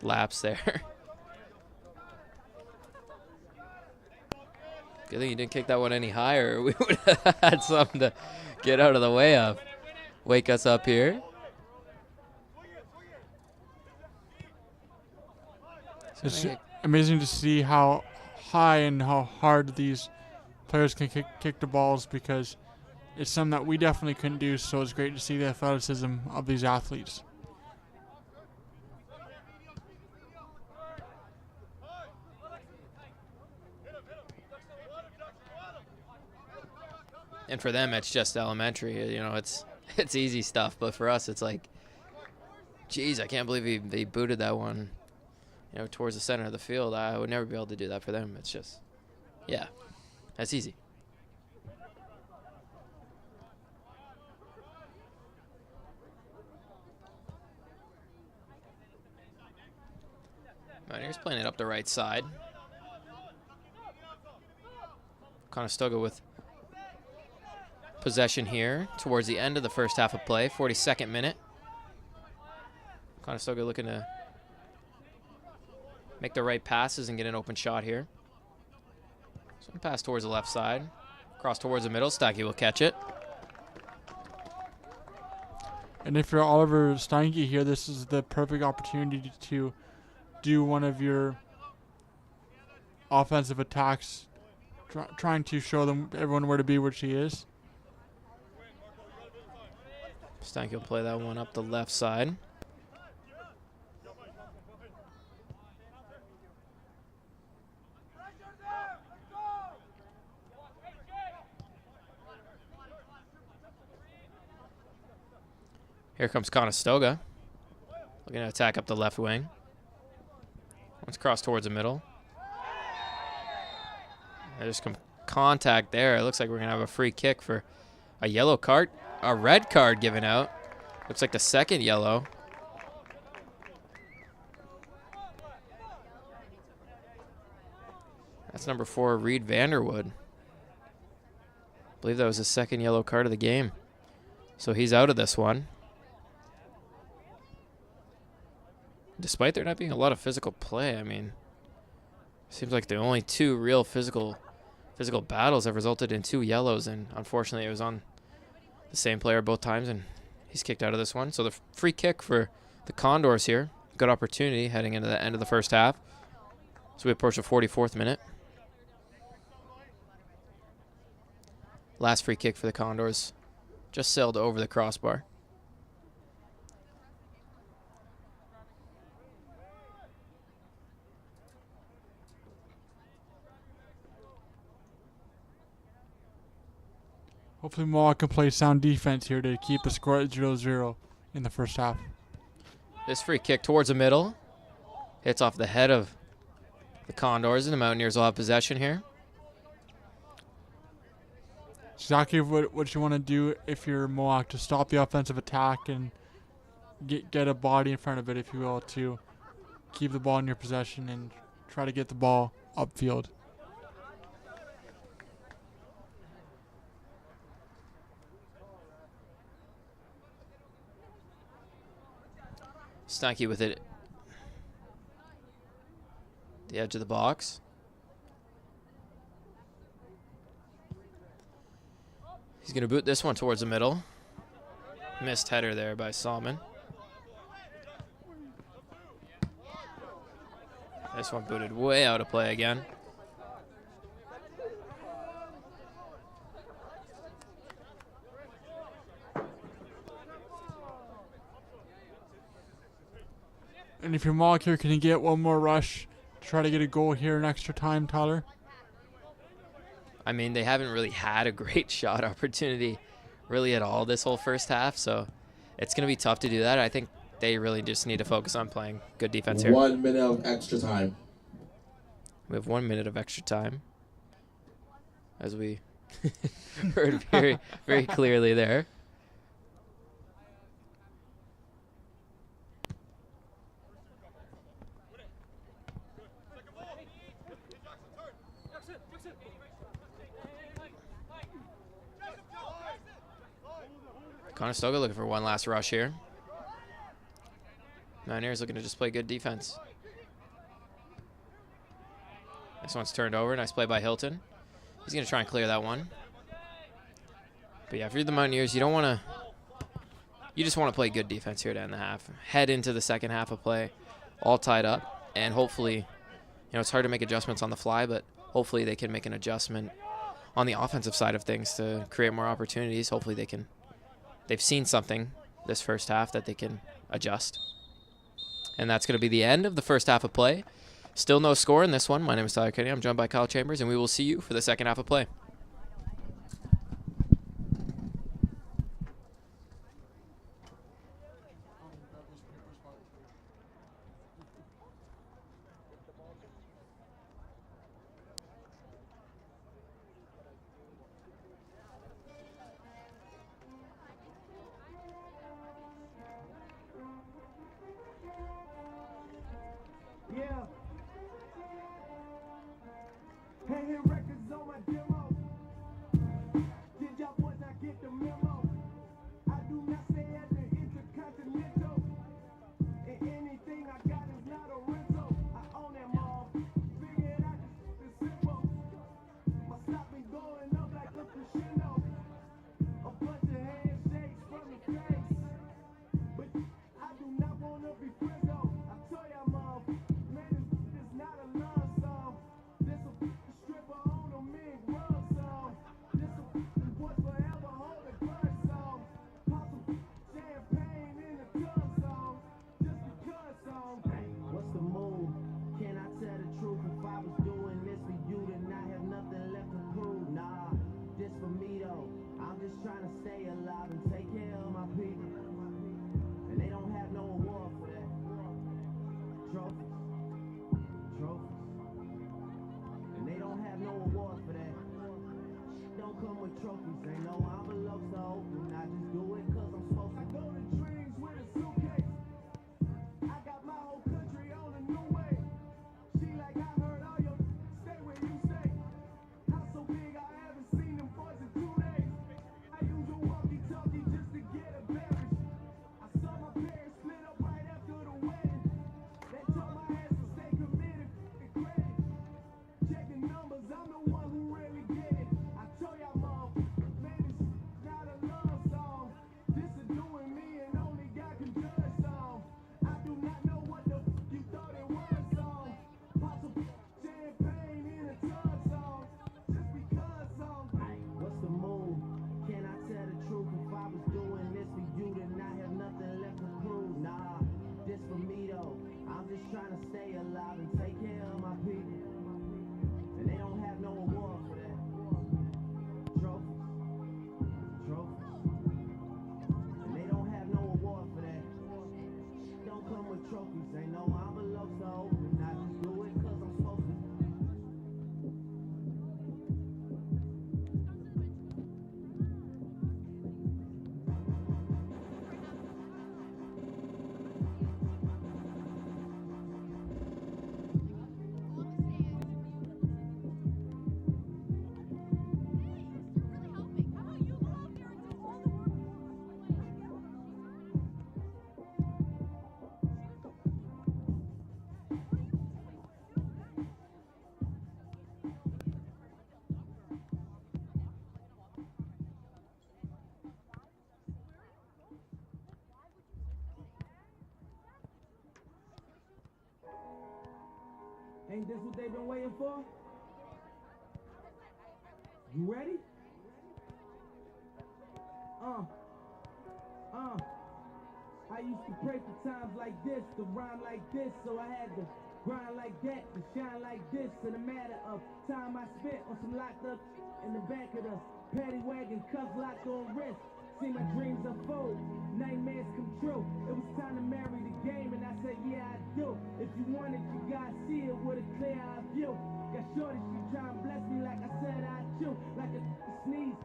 lapse there. Good thing you didn't kick that one any higher. We would have had something to get out of the way of. Wake us up here. It's amazing to see how high and how hard these players can kick the balls, because it's something that we definitely couldn't do, so it's great to see the athleticism of these athletes. And for them, it's just elementary. You know, it's easy stuff. But for us, it's like, geez, I can't believe they booted that one, you know, towards the center of the field. I would never be able to do that for them. It's just, yeah, that's easy. Mountaineers playing it up the right side. Conestoga with possession here towards the end of the first half of play, 42nd minute. Conestoga looking to make the right passes and get an open shot here. So pass towards the left side, cross towards the middle. Steinke will catch it. And if you're Oliver Steinke here, this is the perfect opportunity to do one of your offensive attacks, trying to show them everyone where to be, which he is. Steinke will play that one up the left side. Here comes Conestoga, looking to attack up the left wing. Once crossed towards the middle. There's some contact there. It looks like we're going to have a free kick for a yellow card. A red card given out. Looks like the second yellow. That's number 4, Reed Vanderwood. I believe that was the second yellow card of the game. So he's out of this one. Despite there not being a lot of physical play, I mean, seems like the only 2 real physical battles have resulted in 2 yellows, and unfortunately it was on the same player both times, and he's kicked out of this one. So the free kick for the Condors here. Good opportunity heading into the end of the first half. So we approach the 44th minute. Last free kick for the Condors. Just sailed over the crossbar. Hopefully Mohawk can play sound defense here to keep the score at 0-0 in the first half. This free kick towards the middle. Hits off the head of the Condors, and the Mountaineers will have possession here. Exactly what you want to do if you're Mohawk, to stop the offensive attack and get a body in front of it, if you will, to keep the ball in your possession and try to get the ball upfield. Steinke with it. The edge of the box. He's going to boot this one towards the middle. Missed header there by Salmon. This one booted way out of play again. And if you're Mohawk here, can you get one more rush to try to get a goal here in extra time, Tyler? I mean, they haven't really had a great shot opportunity really at all this whole first half, so it's going to be tough to do that. I think they really just need to focus on playing good defense here. 1 minute of extra time. We have 1 minute of extra time, as we heard very, very clearly there. Conestoga looking for one last rush here. Mountaineers looking to just play good defense. This one's turned over. Nice play by Hilton. He's going to try and clear that one. But yeah, if you're the Mountaineers, you don't want to... You just want to play good defense here to end the half. Head into the second half of play all tied up. And hopefully, you know, it's hard to make adjustments on the fly, but hopefully they can make an adjustment on the offensive side of things to create more opportunities. Hopefully they can... They've seen something this first half that they can adjust. And that's going to be the end of the first half of play. Still no score in this one. My name is Tyler Kenny. I'm joined by Kyle Chambers, and we will see you for the second half of play. Yeah. Hanging records on my demo. Did y'all boys not get the memo? I do not stay at the Intercontinental. And anything I got is not a rental. I own them all. Figured out it's simple. My stock been going up like a crescendo. A bunch of handshakes from the face. But I do not want to be friends though. I tell y'all mom. It's not a love song. This a stripper on a mink rug song. This boys forever hold a grudge song. Pop some champagne in a tub song. Just because song. Hey, what's the move? Can I tell the truth? If I was doing this for you, then I have nothing left to prove. Nah, this for me though. I'm just trying to stay alive and take care of my people. And they don't have no award for that. Trophies. And they don't have no award for that. Don't come with trophies, ain't no envelopes to open. I just do it cause I'm supposed to. Go to dreams with a suitcase. I got my whole country on a new way. She like, I heard all your stay where you stay. House so big I haven't seen them boys in 2 days. I use a walkie-talkie just to get a beverage. I saw my parents split up right after the wedding. They told my ass to stay committed and credit. Checking numbers, I'm the one who really get it. I told y'all mom, man, it's not a love song. This is doing me and only God can judge song. I do not know what the you thought it was song. Pop some champagne in a tub song. Just because song. What's the move? Can I tell the truth? If I was doing this for you, then I have nothing left to prove. Nah, this for me though. I'm just trying to stay alive and take care of my people. And they don't have no award for that. Trophies. And they don't have no award for that. Don't come with trophies, ain't no envelopes to open. I just do it cause I'm supposed to. Ain't this what they've been waiting for? You ready? I used to pray for times like this, to rhyme like this, so I had to grind like that, to shine like this. In a matter of time I spent on some locked up in the back of the paddy wagon, cuffs locked on wrist. See my dreams unfold, nightmares come true. It was time to marry the game, and I said, yeah, I do. If you want it, you gotta see it with a clear eye view. Got shorty, she try and bless me like I said I do, like a sneeze.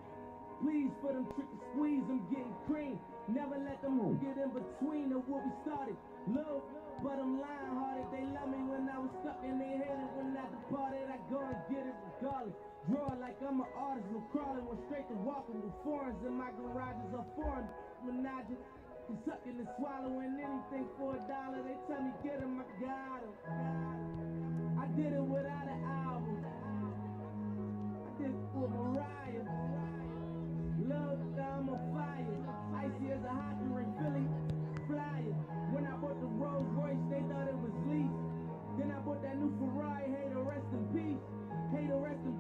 Please, for them trick to squeeze, I'm getting cream. Never let them get in between of what we started. Low, but I'm lying hearted. They love me when I was stuck in their head, and when I departed, I go and get it regardless. Draw like I'm an artist, no crawling, went straight to walking with foreigns in my garages are foreign. Menage, sucking and swallowing anything for $1. They tell me get 'em, I got 'em. I did it without an album. I did it for Mariah. Love, I'm on fire. Icy as a hockey ring, Philly flyer. When I bought the Rolls Royce, they thought it was lease. Then I bought that new Ferrari, hey, to rest in peace. Hey, to rest in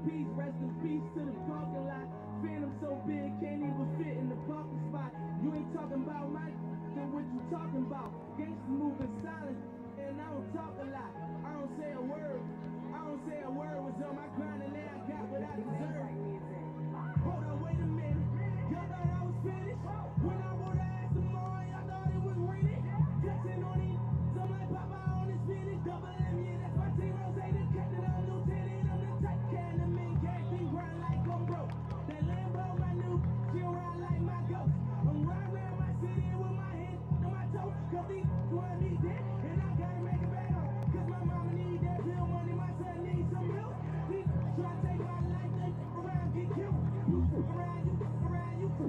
peace to the parking lot. Phantom so big, can't even fit in the parking spot. You ain't talking about my then what you talking about? Gangsters moving silent, and I don't talk a lot. I don't say a word. Was on my grind, and now I got what I deserve. Hold on, wait a minute. Y'all thought I was finished? When I wore the ass tomorrow, y'all thought it was raining? Flexing on these, some like Papa on his finish. Double M, yeah, that's my team. Rose, the captain, I'm lieutenant. I'm the type can the main casting grind like I'm broke. That Lambo, my new, she ride like my ghost. I'm riding around my city with my hands on my toes. Cause these want me dead, and I gotta make it back home. Cause my mama need that bill money, my son needs some milk. These try to take my life, they around get killed.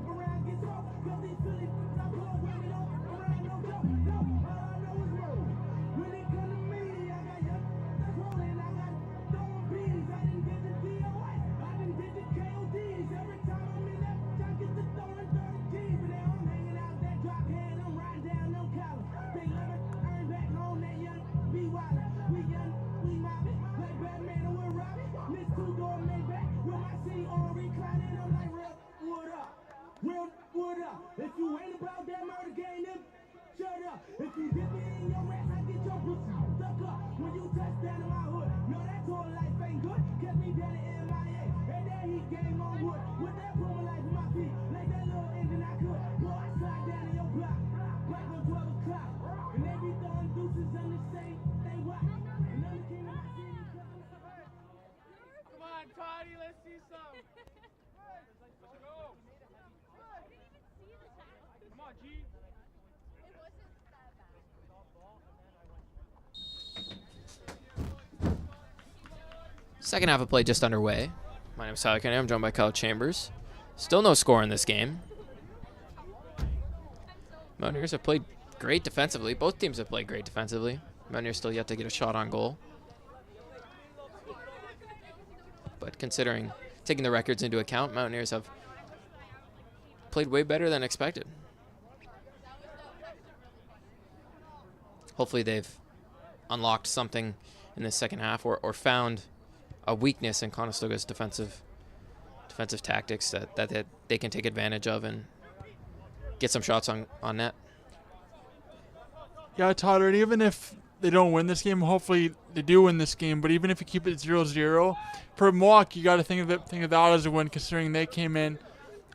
Around get sold. Cause these Philly I pull up when it don't around no joke. No, all I know is roll. When it come to me, I got young that's rolling. I got throwing bees. I didn't get the DOS. I didn't get the KODs. Every time I'm in that, I get the throwing 30 G's. But now I'm hanging out that drop hand. I'm riding down them collars. They love it. Earn back home that young be wild. We young, we mobbing. Like Batman or we're robbing. This two-door Maybach with my seat on reclining. I'm like real wood up. Real wood up. If you ain't about that murder game, then shut up. If you dip me in your ass, I get your pussy stuck up. When you touch down in my hood, no, that tour life ain't good. Kept me down in MIA. And that heat game on wood. With that puma life in my feet. Like that little engine I could. Boy, I slide down in your block. Back on 12 o'clock. And they be throwing deuces on the same. They watch. And I'm the king of my city. Come on, Toddy, let's see some. Let's go. I didn't even see the tackle. Come on, G. It wasn't that bad. Second half of play just underway. My name is Tyler Kennedy. I'm joined by Kyle Chambers. Still no score in this game. Mountaineers have played great defensively. Both teams have played great defensively. Mountaineers still yet to get a shot on goal. But considering, taking the records into account, Mountaineers have played way better than expected. Hopefully they've unlocked something in the second half or found a weakness in Conestoga's defensive tactics that they can take advantage of and get some shots on net. Yeah, Tyler, and even if they don't win this game, hopefully they do win this game, but even if you keep it 0-0, for Mohawk, you got to think of that as a win, considering they came in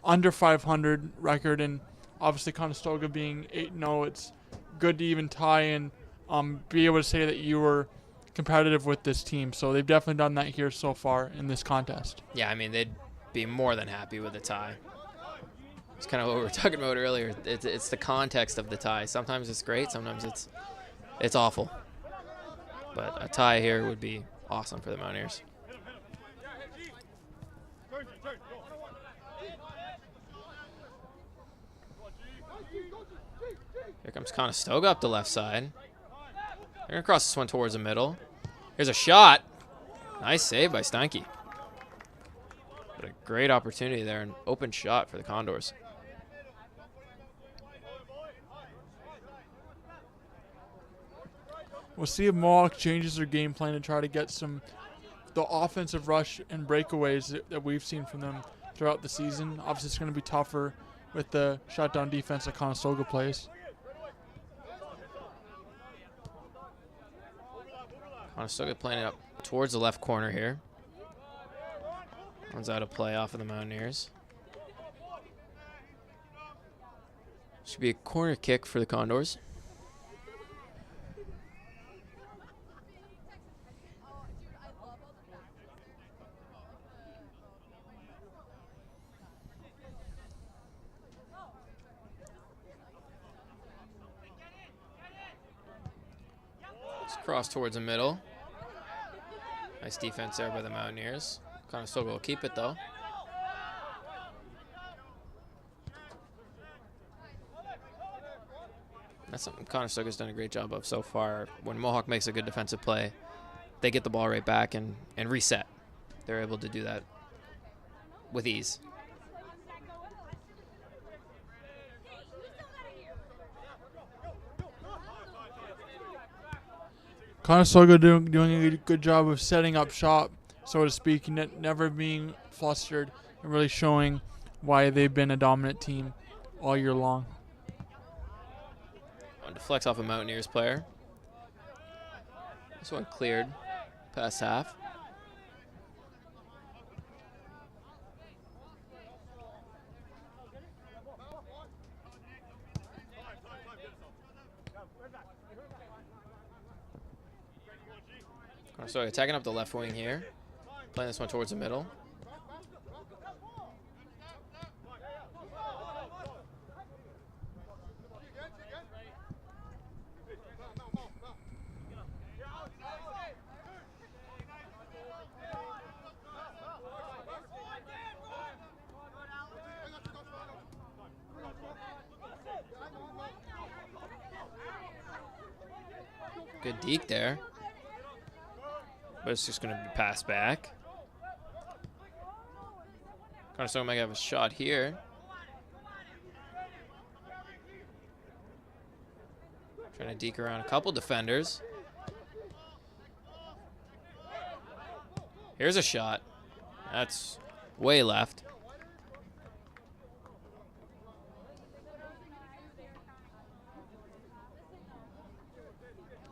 under 500 record, and obviously Conestoga being 8-0, it's good to even tie and be able to say that you were competitive with this team. So they've definitely done that here so far in this contest. Yeah, I mean, they'd be more than happy with a tie. It's kind of what we were talking about earlier. It's the context of the tie. Sometimes it's great, sometimes it's awful. But a tie here would be awesome for the Mountaineers. Here comes Conestoga up the left side. They're going to cross this one towards the middle. Here's a shot. Nice save by Steinke. But a great opportunity there, an open shot for the Condors. We'll see if Mohawk changes their game plan to try to get the offensive rush and breakaways that we've seen from them throughout the season. Obviously, it's going to be tougher with the shutdown defense that Conestoga plays. Conestoga playing it up towards the left corner here. One's out of play off of the Mountaineers. Should be a corner kick for the Condors. Let's cross towards the middle. Nice defense there by the Mountaineers. Conestoga will keep it though. That's something Conestoga's done a great job of so far. When Mohawk makes a good defensive play, they get the ball right back and reset. They're able to do that with ease. Conestoga doing a good job of setting up shop, so to speak, never being flustered and really showing why they've been a dominant team all year long. On to flex off a Mountaineers player. This one cleared past half. So attacking up the left wing here. Playing this one towards the middle. Good deke there. But it's just going to be passed back. Conestoga might have a shot here. Trying to deke around a couple defenders. Here's a shot. That's way left.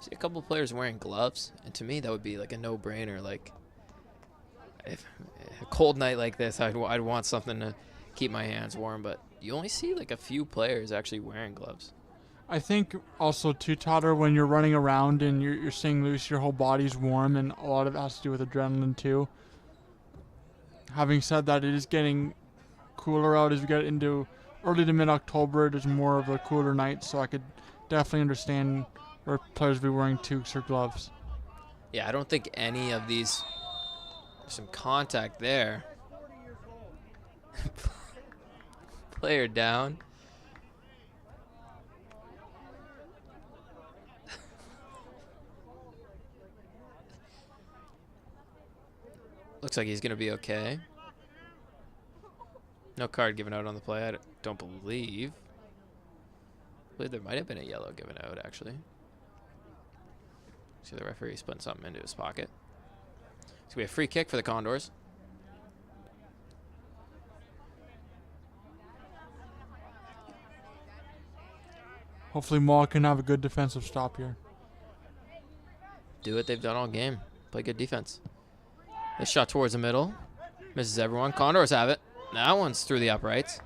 See a couple players wearing gloves, and to me that would be like a no-brainer. Like, if a cold night like this, I'd want something to keep my hands warm, but you only see like a few players actually wearing gloves. I think also too, Totter, when you're running around and you're staying loose, your whole body's warm, and a lot of it has to do with adrenaline too. Having said that, it is getting cooler out as we get into early to mid-October. There's more of a cooler night, so I could definitely understand where players be wearing toques or gloves. Yeah, I don't think any of these. There's some contact there. Player down. Looks like he's going to be okay. No card given out on the play. I don't believe. I believe there might have been a yellow given out, actually. See the referee's putting something into his pocket. It's going to be a free kick for the Condors. Hopefully Mohawk can have a good defensive stop here. Do what they've done all game. Play good defense. This shot towards the middle. Misses everyone. Condors have it. That one's through the uprights.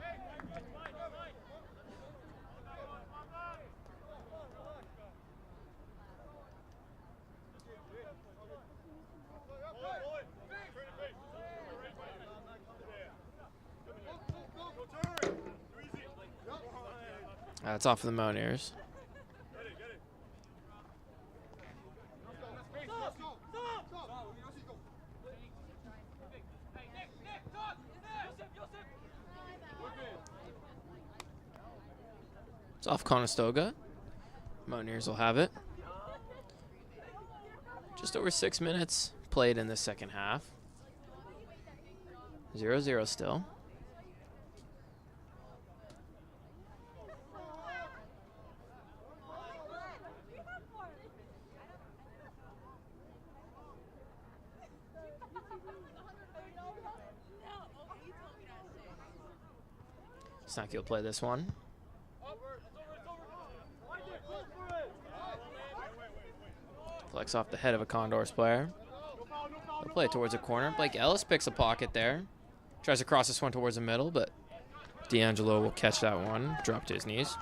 That's off of the Mountaineers. It's off Conestoga. Mountaineers will have it. Just over 6 minutes played in the second half. 0-0 still. Snacky will play this one. Flex off the head of a Condors player. They'll play it towards a corner. Blake Ellis picks a pocket there. Tries to cross this one towards the middle, but D'Angelo will catch that one. Drop to his knees.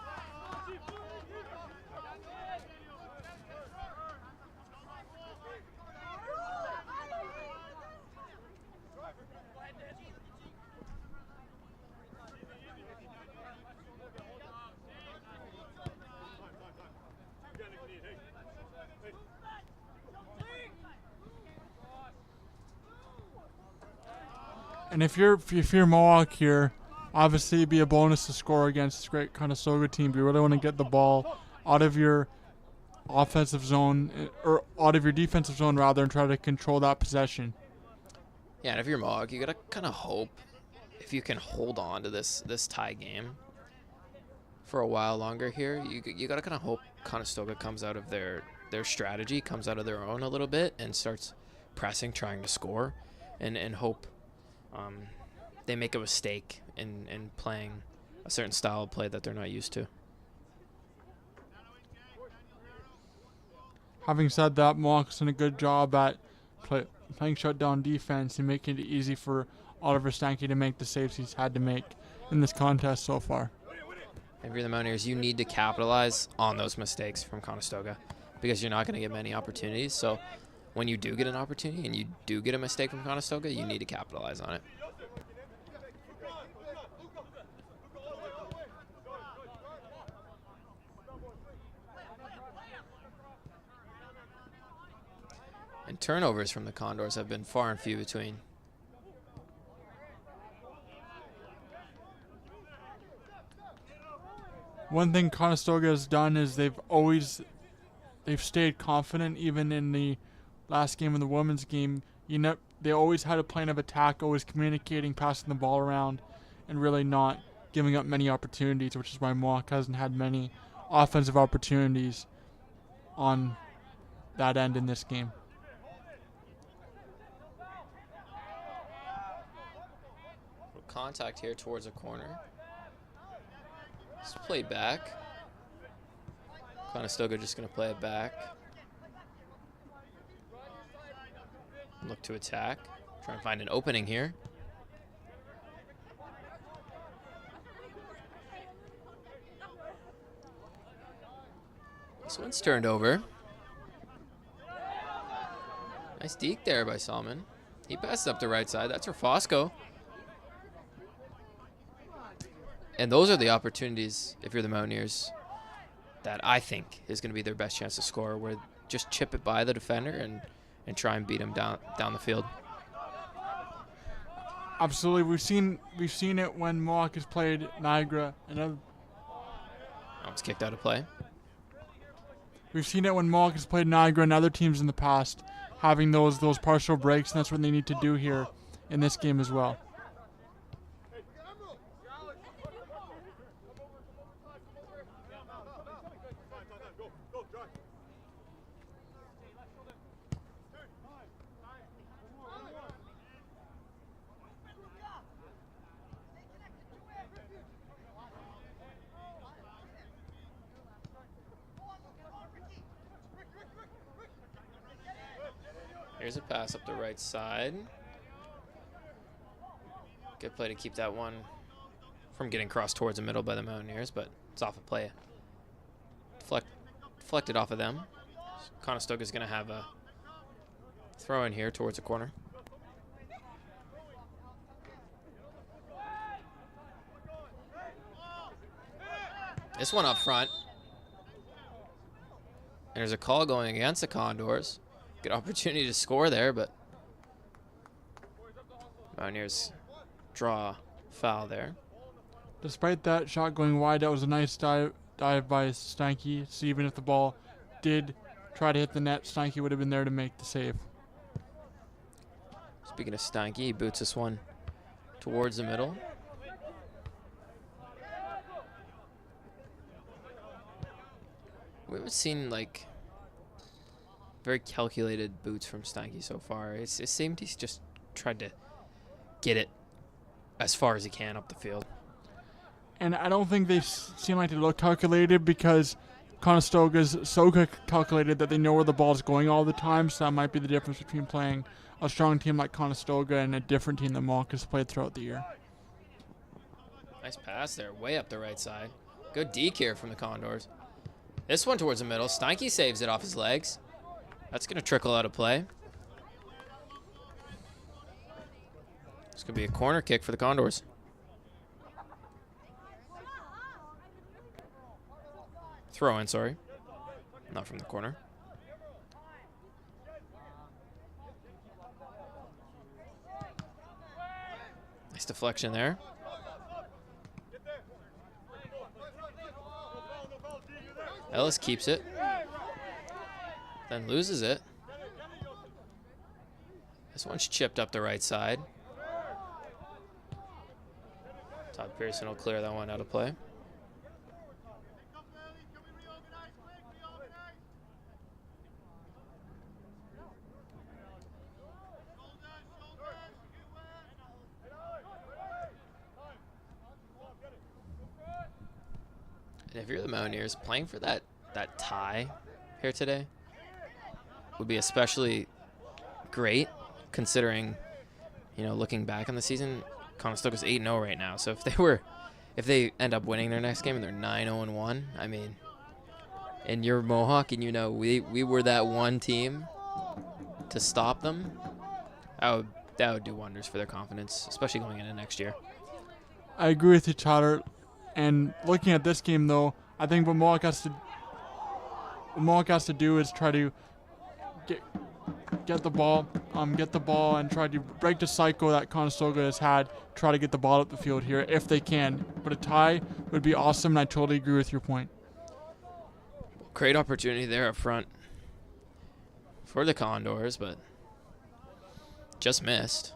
And if you're Mohawk here, obviously it'd be a bonus to score against this great Conestoga team. But you really want to get the ball out of your offensive zone, or out of your defensive zone rather, and try to control that possession. Yeah, and if you're Mohawk, you gotta kind of hope if you can hold on to this tie game for a while longer here. You gotta kind of hope Conestoga comes out of their strategy, comes out of their own a little bit, and starts pressing, trying to score, and hope they make a mistake in playing a certain style of play that they're not used to. Having said that, Mohawk's done a good job at playing shutdown defense and making it easy for Oliver Stanky to make the saves he's had to make in this contest so far. If you're the Mountaineers, you need to capitalize on those mistakes from Conestoga because you're not going to get many opportunities. So when you do get an opportunity and you do get a mistake from Conestoga, you need to capitalize on it. And turnovers from the Condors have been far and few between. One thing Conestoga has done is they've stayed confident even in the last game of the women's game. They always had a plan of attack, always communicating, passing the ball around, and really not giving up many opportunities, which is why Mohawk hasn't had many offensive opportunities on that end in this game. Contact here towards a corner. It's played back. Conestoga just going to play it back. Look to attack. Try and find an opening here. This one's turned over. Nice deke there by Salmon. He passes up the right side. That's for Fosco. And those are the opportunities, if you're the Mountaineers, that I think is going to be their best chance to score, where just chip it by the defender and try and beat him down the field. Absolutely. We've seen it when Mohawk has played Niagara and other. Oh, it's kicked out of play. We've seen it when Mohawk has played Niagara and other teams in the past, having those partial breaks, and that's what they need to do here in this game as well. Here's a pass up the right side. Good play to keep that one from getting crossed towards the middle by the Mountaineers, but it's off a play. Deflected off of them. Conestoga's going to have a throw in here towards the corner. This one up front. And there's a call going against the Condors. Good opportunity to score there, but Mountaineers draw foul there. Despite that shot going wide, that was a nice dive by Stanky. So even if the ball did try to hit the net, Stanky would have been there to make the save. Speaking of Stanky, he boots this one towards the middle. We haven't seen like very calculated boots from Stanky so far. It seemed he's just tried to get it as far as he can up the field. And I don't think they seem like they look calculated because Conestoga's so calculated that they know where the ball is going all the time, so that might be the difference between playing a strong team like Conestoga and a different team that Mohawk has played throughout the year. Nice pass there, way up the right side. Good deke here from the Condors. This one towards the middle. Steinke saves it off his legs. That's going to trickle out of play. This could be a corner kick for the Condors. Throw in, sorry. Not from the corner. Nice deflection there. Ellis keeps it. Then loses it. This one's chipped up the right side. Todd Pearson will clear that one out of play. And if you're the Mountaineers, playing for that tie here today would be especially great, considering, looking back on the season, Conestoga's 8-0 right now. So if they end up winning their next game and they're 9-0-1, I mean, and you're Mohawk and we were that one team to stop them, that would do wonders for their confidence, especially going into next year. I agree with you, Tyler. And looking at this game, though, I think what Mohawk has to do is try to get the ball and try to break the cycle that Conestoga has had. Try to get the ball up the field here if they can. But a tie would be awesome, and I totally agree with your point. Great opportunity there up front for the Condors, but just missed.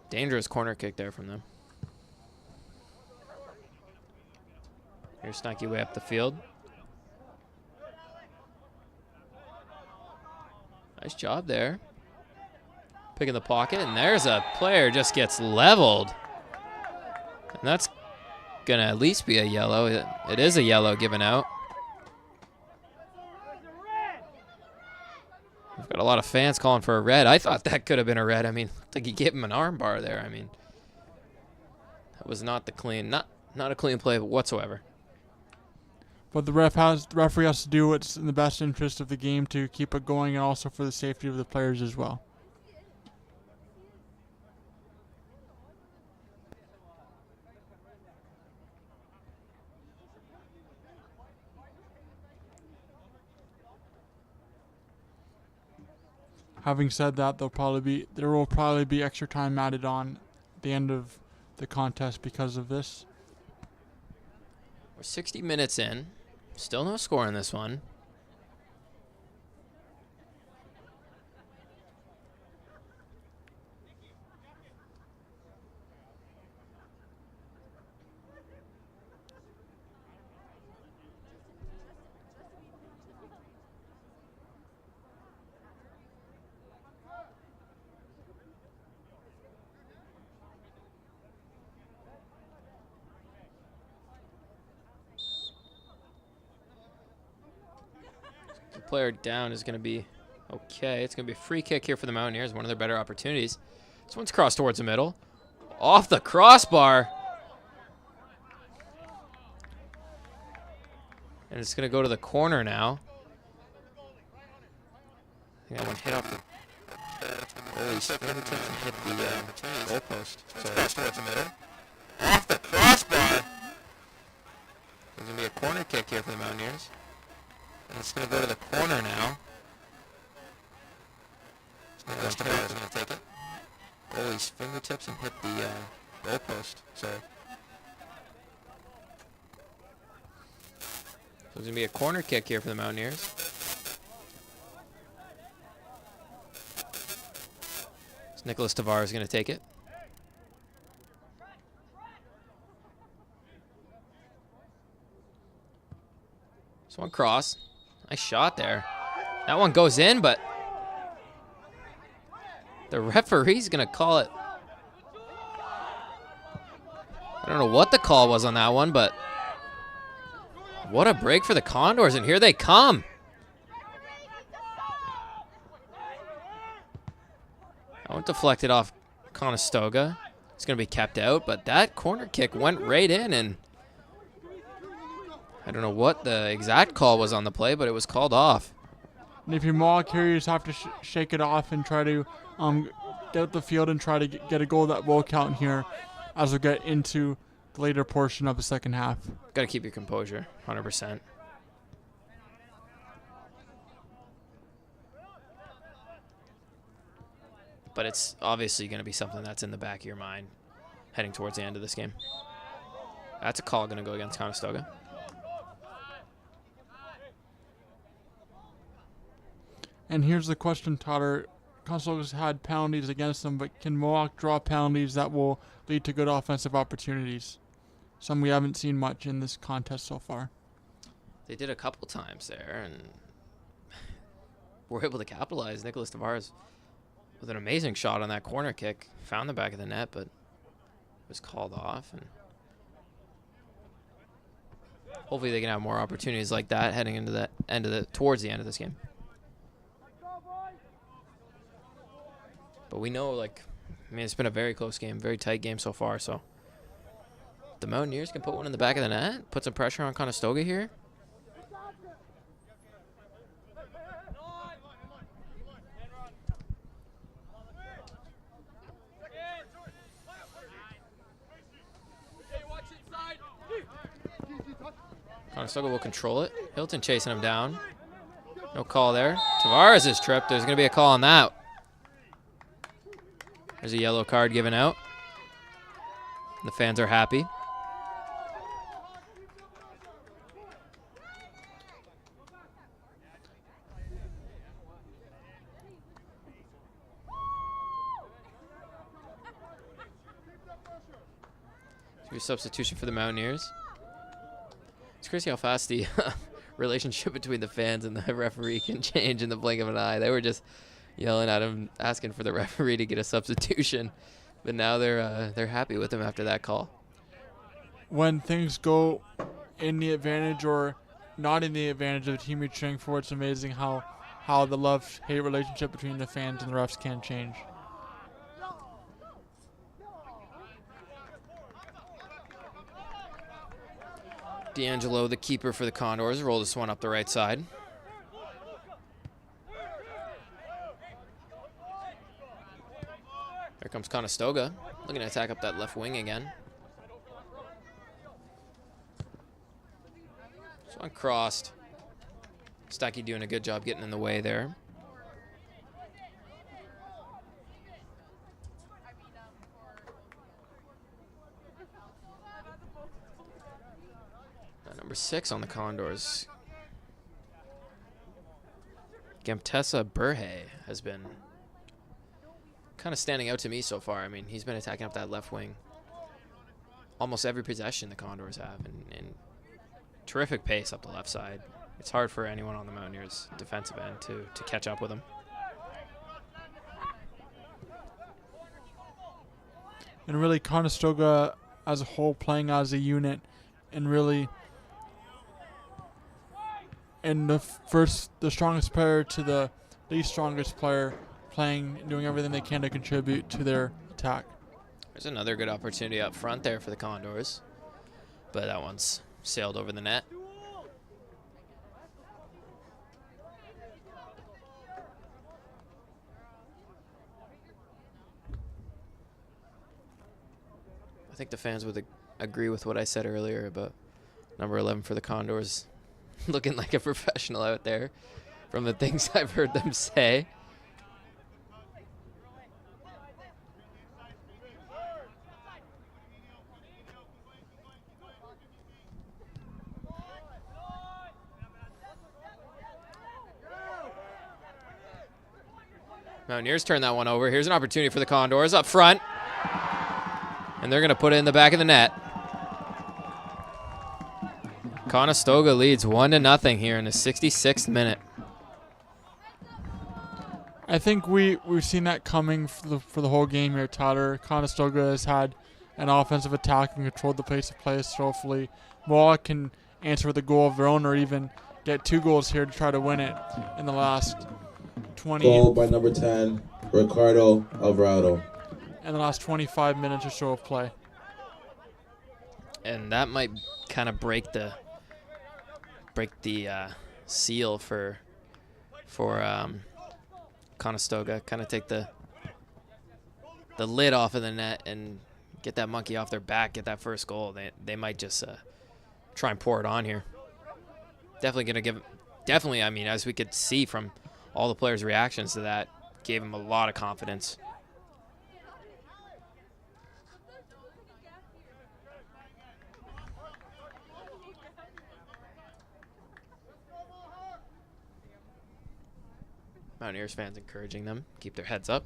Dangerous corner kick there from them. Here's Steinke way up the field. Nice job there. Pick in the pocket, and there's a player just gets leveled. And that's going to at least be a yellow. It is a yellow given out. We've got a lot of fans calling for a red. I thought that could have been a red. I mean, looked like he gave him an arm bar there. I mean, that was not not a clean play whatsoever. But the referee has to do what's in the best interest of the game to keep it going, and also for the safety of the players as well. Having said that, there will probably be extra time added on at the end of the contest because of this. We're 60 minutes in. Still no score in this one. Player down is going to be okay. It's going to be a free kick here for the Mountaineers, one of their better opportunities. This one's crossed towards the middle. Off the crossbar. And it's going to go to the corner now. I think that one hit off the... Holy fingertips and hit the goalpost. So that's towards the middle. Off the crossbar. There's going to be a corner kick here for the Mountaineers. And it's going to go to the corner now. It's going to take it. Oh, his fingertips and hit the goalpost. So there's going to be a corner kick here for the Mountaineers. So Nicholas Tavares is going to take it. This one cross. Nice shot there. That one goes in, but the referee's going to call it. I don't know what the call was on that one, but what a break for the Condors, and here they come. That one deflected off Conestoga. It's going to be kept out, but that corner kick went right in, and I don't know what the exact call was on the play, but it was called off. And if you're Mohawk here, you just have to shake it off and try to get out the field and try to get a goal that will count here as we get into the later portion of the second half. Got to keep your composure, 100%. But it's obviously going to be something that's in the back of your mind heading towards the end of this game. That's a call going to go against Conestoga. And here's the question, Totter. Conestoga's had penalties against them, but can Mohawk draw penalties that will lead to good offensive opportunities? Some we haven't seen much in this contest so far. They did a couple times there, and were able to capitalize. Nicholas Tavares with an amazing shot on that corner kick. Found the back of the net, but was called off. And hopefully they can have more opportunities like that heading into the towards the end of this game. But we know, it's been a very close game, very tight game so far. So the Mountaineers can put one in the back of the net, put some pressure on Conestoga here. Conestoga will control it. Hilton chasing him down. No call there. Tavares is tripped. There's going to be a call on that. There's a yellow card given out. The fans are happy. Your substitution for the Mountaineers. It's crazy how fast the relationship between the fans and the referee can change in the blink of an eye. They were just yelling at him, asking for the referee to get a substitution, but now they're happy with him after that call. When things go in the advantage or not in the advantage of the team you're cheering for, it's amazing how the love-hate relationship between the fans and the refs can change. D'Angelo, the keeper for the Condors, rolled this one up the right side. Here comes Conestoga, looking to attack up that left wing again. This one crossed. Stacky doing a good job getting in the way there. Number 6 on the Condors. Gamtesa Burhe has been kind of standing out to me so far. I mean, he's been attacking up that left wing almost every possession the Condors have, and terrific pace up the left side. It's hard for anyone on the Mountaineers defensive end to catch up with him. And really Conestoga as a whole playing as a unit, and really the strongest player to the least strongest player playing, doing everything they can to contribute to their attack. There's another good opportunity up front there for the Condors, but that one's sailed over the net. I think the fans would agree with what I said earlier about number 11 for the Condors looking like a professional out there from the things I've heard them say. Mountaineers turn that one over. Here's an opportunity for the Condors up front. And they're going to put it in the back of the net. Conestoga leads 1-0 here in the 66th minute. I think we've seen that coming for the whole game here, Tyler. Conestoga has had an offensive attack and controlled the pace of play skillfully. Mohawk can answer with a goal of their own or even get 2 goals here to try to win it in the last 20 Goal by number 10, Ricardo Alvarado. in the last 25 minutes or so of play. And that might kind of break the seal for Conestoga. Kind of take the lid off of the net and get that monkey off their back. Get that first goal. They might just try and pour it on here. Definitely gonna give. Definitely, I mean, as we could see from all the players' reactions to that, gave them a lot of confidence. Mountaineers fans encouraging them, keep their heads up.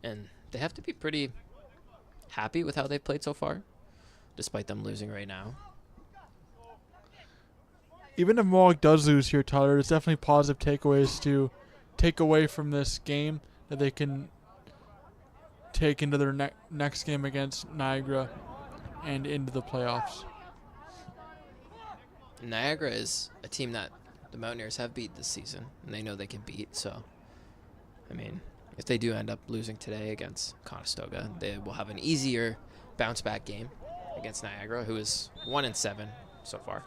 And they have to be pretty happy with how they've played so far, despite them losing right now. Even if Mohawk does lose here, Tyler, there's definitely positive takeaways to take away from this game that they can take into their next game against Niagara and into the playoffs. Niagara is a team that the Mountaineers have beat this season, and they know they can beat. So, I mean, if they do end up losing today against Conestoga, they will have an easier bounce-back game against Niagara, who is 1-7 so far.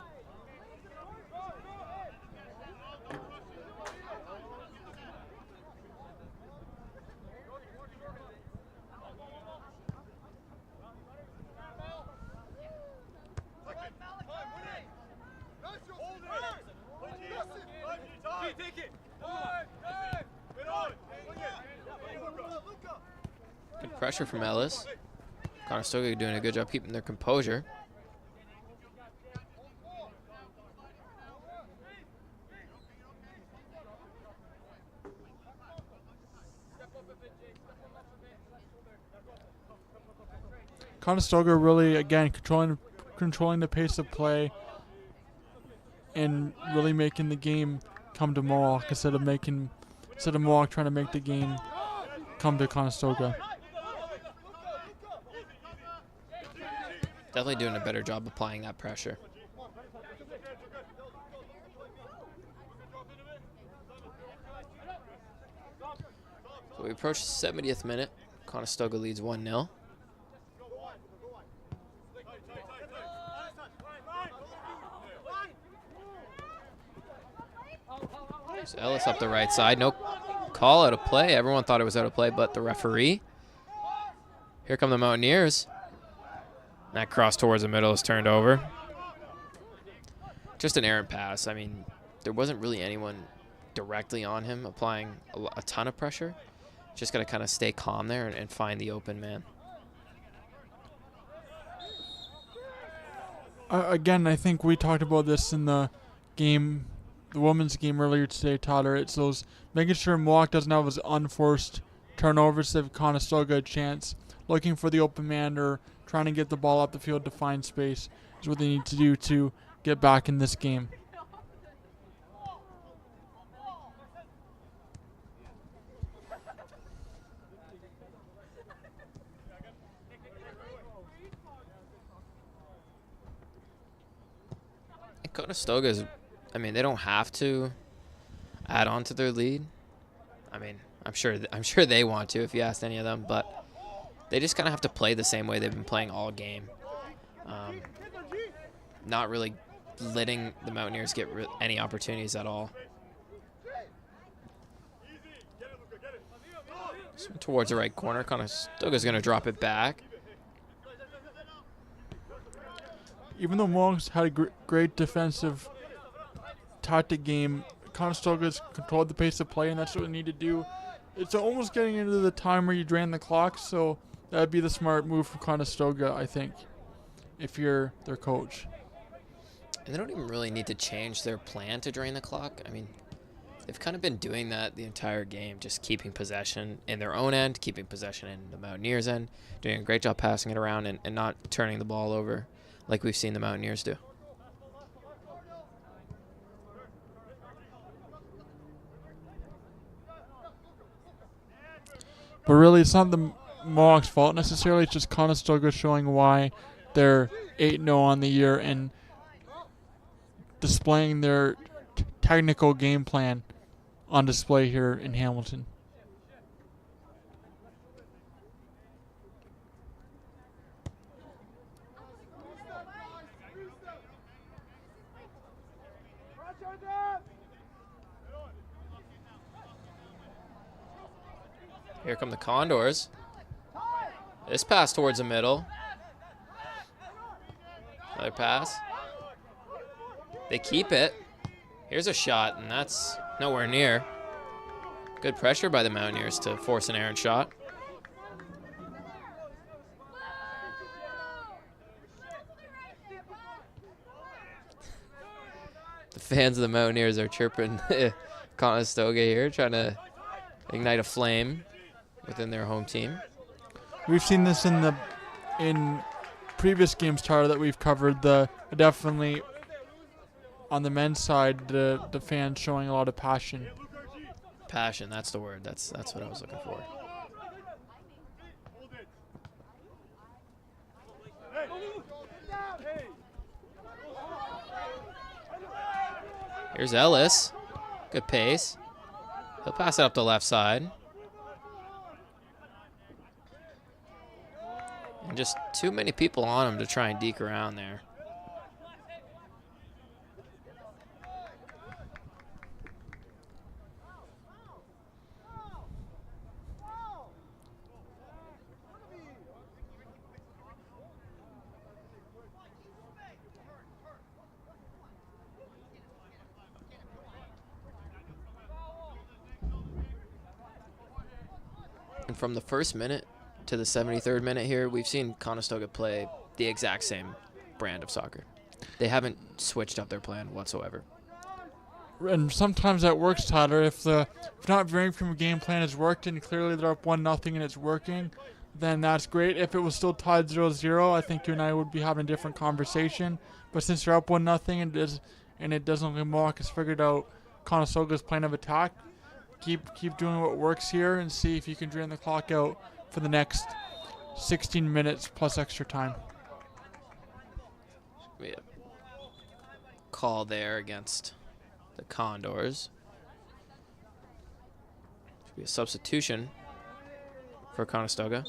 Good pressure from Ellis. Conestoga doing a good job keeping their composure. Conestoga really, again, controlling the pace of play and really making the game come to Mohawk instead of Mohawk trying to make the game come to Conestoga. Definitely doing a better job applying that pressure. So we approach the 70th minute. Conestoga leads 1-0. So Ellis up the right side. No call out of play. Everyone thought it was out of play, but the referee. Here come the Mountaineers. That cross towards the middle is turned over. Just an errant pass. I mean, there wasn't really anyone directly on him applying a ton of pressure. Just got to kind of stay calm there and find the open man. Again, I think we talked about this in the game, the women's game earlier today, Tyler. It's those making sure Mohawk doesn't have those unforced turnovers to give Conestoga a chance. Looking for the open man or trying to get the ball up the field to find space is what they need to do to get back in this game. Conestoga's, I mean, they don't have to add on to their lead. I mean, I'm sure they want to if you asked any of them, but they just kind of have to play the same way they've been playing all game. Not really letting the Mountaineers get any opportunities at all. So towards the right corner, Conestoga's going to drop it back. Even though Mohawk's had a great defensive tactic game, Conestoga's controlled the pace of play, and that's what we need to do. It's almost getting into the time where you drain the clock, so that would be the smart move from Conestoga, I think, if you're their coach. And they don't even really need to change their plan to drain the clock. I mean, they've kind of been doing that the entire game, just keeping possession in their own end, keeping possession in the Mountaineers' end, doing a great job passing it around and not turning the ball over like we've seen the Mountaineers do. But really, it's not the Mohawks' fault necessarily. It's just Conestoga showing why they're 8-0 on the year and displaying their technical game plan on display here in Hamilton. Here come the Condors. This pass towards the middle. Another pass. They keep it. Here's a shot, and that's nowhere near. Good pressure by the Mountaineers to force an errant shot. The fans of the Mountaineers are chirping Conestoga here, trying to ignite a flame within their home team. We've seen this in previous games, Tyler, that we've covered. Definitely on the men's side, the fans showing a lot of passion. Passion, that's the word. That's what I was looking for. Here's Ellis. Good pace. He'll pass it up the left side. And just too many people on him to try and deke around there. And from the first minute to the 73rd minute here, we've seen Conestoga play the exact same brand of soccer. They haven't switched up their plan whatsoever. And sometimes that works, Tyler. If not varying from a game plan has worked and clearly they're up 1-0 and it's working, then that's great. If it was still tied 0-0, I think you and I would be having a different conversation. But since you're up 1-0 and it doesn't look like Mohawk has figured out Conestoga's plan of attack, keep doing what works here and see if you can drain the clock out for the next 16 minutes plus extra time. We have call there against the Condors. Should be a substitution for Conestoga.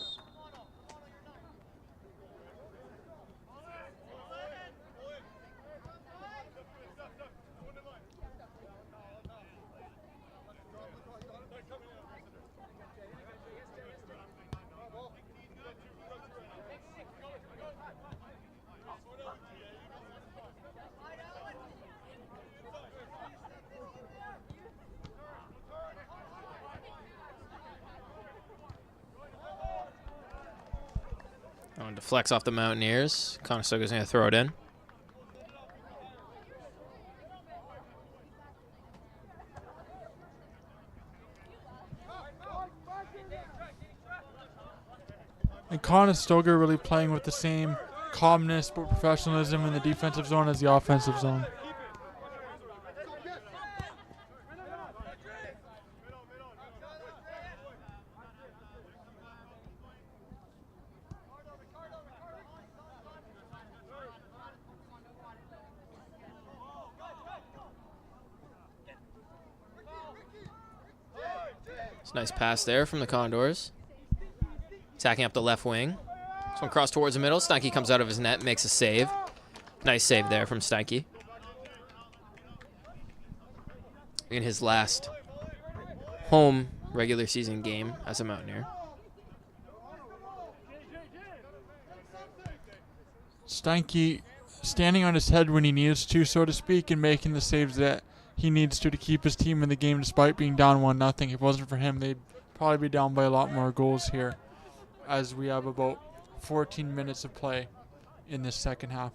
Deflects off the Mountaineers. Conestoga's going to throw it in. And Conestoga really playing with the same calmness but professionalism in the defensive zone as the offensive zone. Nice pass there from the Condors. Attacking up the left wing. This one crossed towards the middle. Steinke comes out of his net, makes a save. Nice save there from Steinke. In his last home regular season game as a Mountaineer. Steinke standing on his head when he needs to, so to speak, and making the saves that he needs to keep his team in the game despite being down 1-0. If it wasn't for him, they'd probably be down by a lot more goals here as we have about 14 minutes of play in this second half.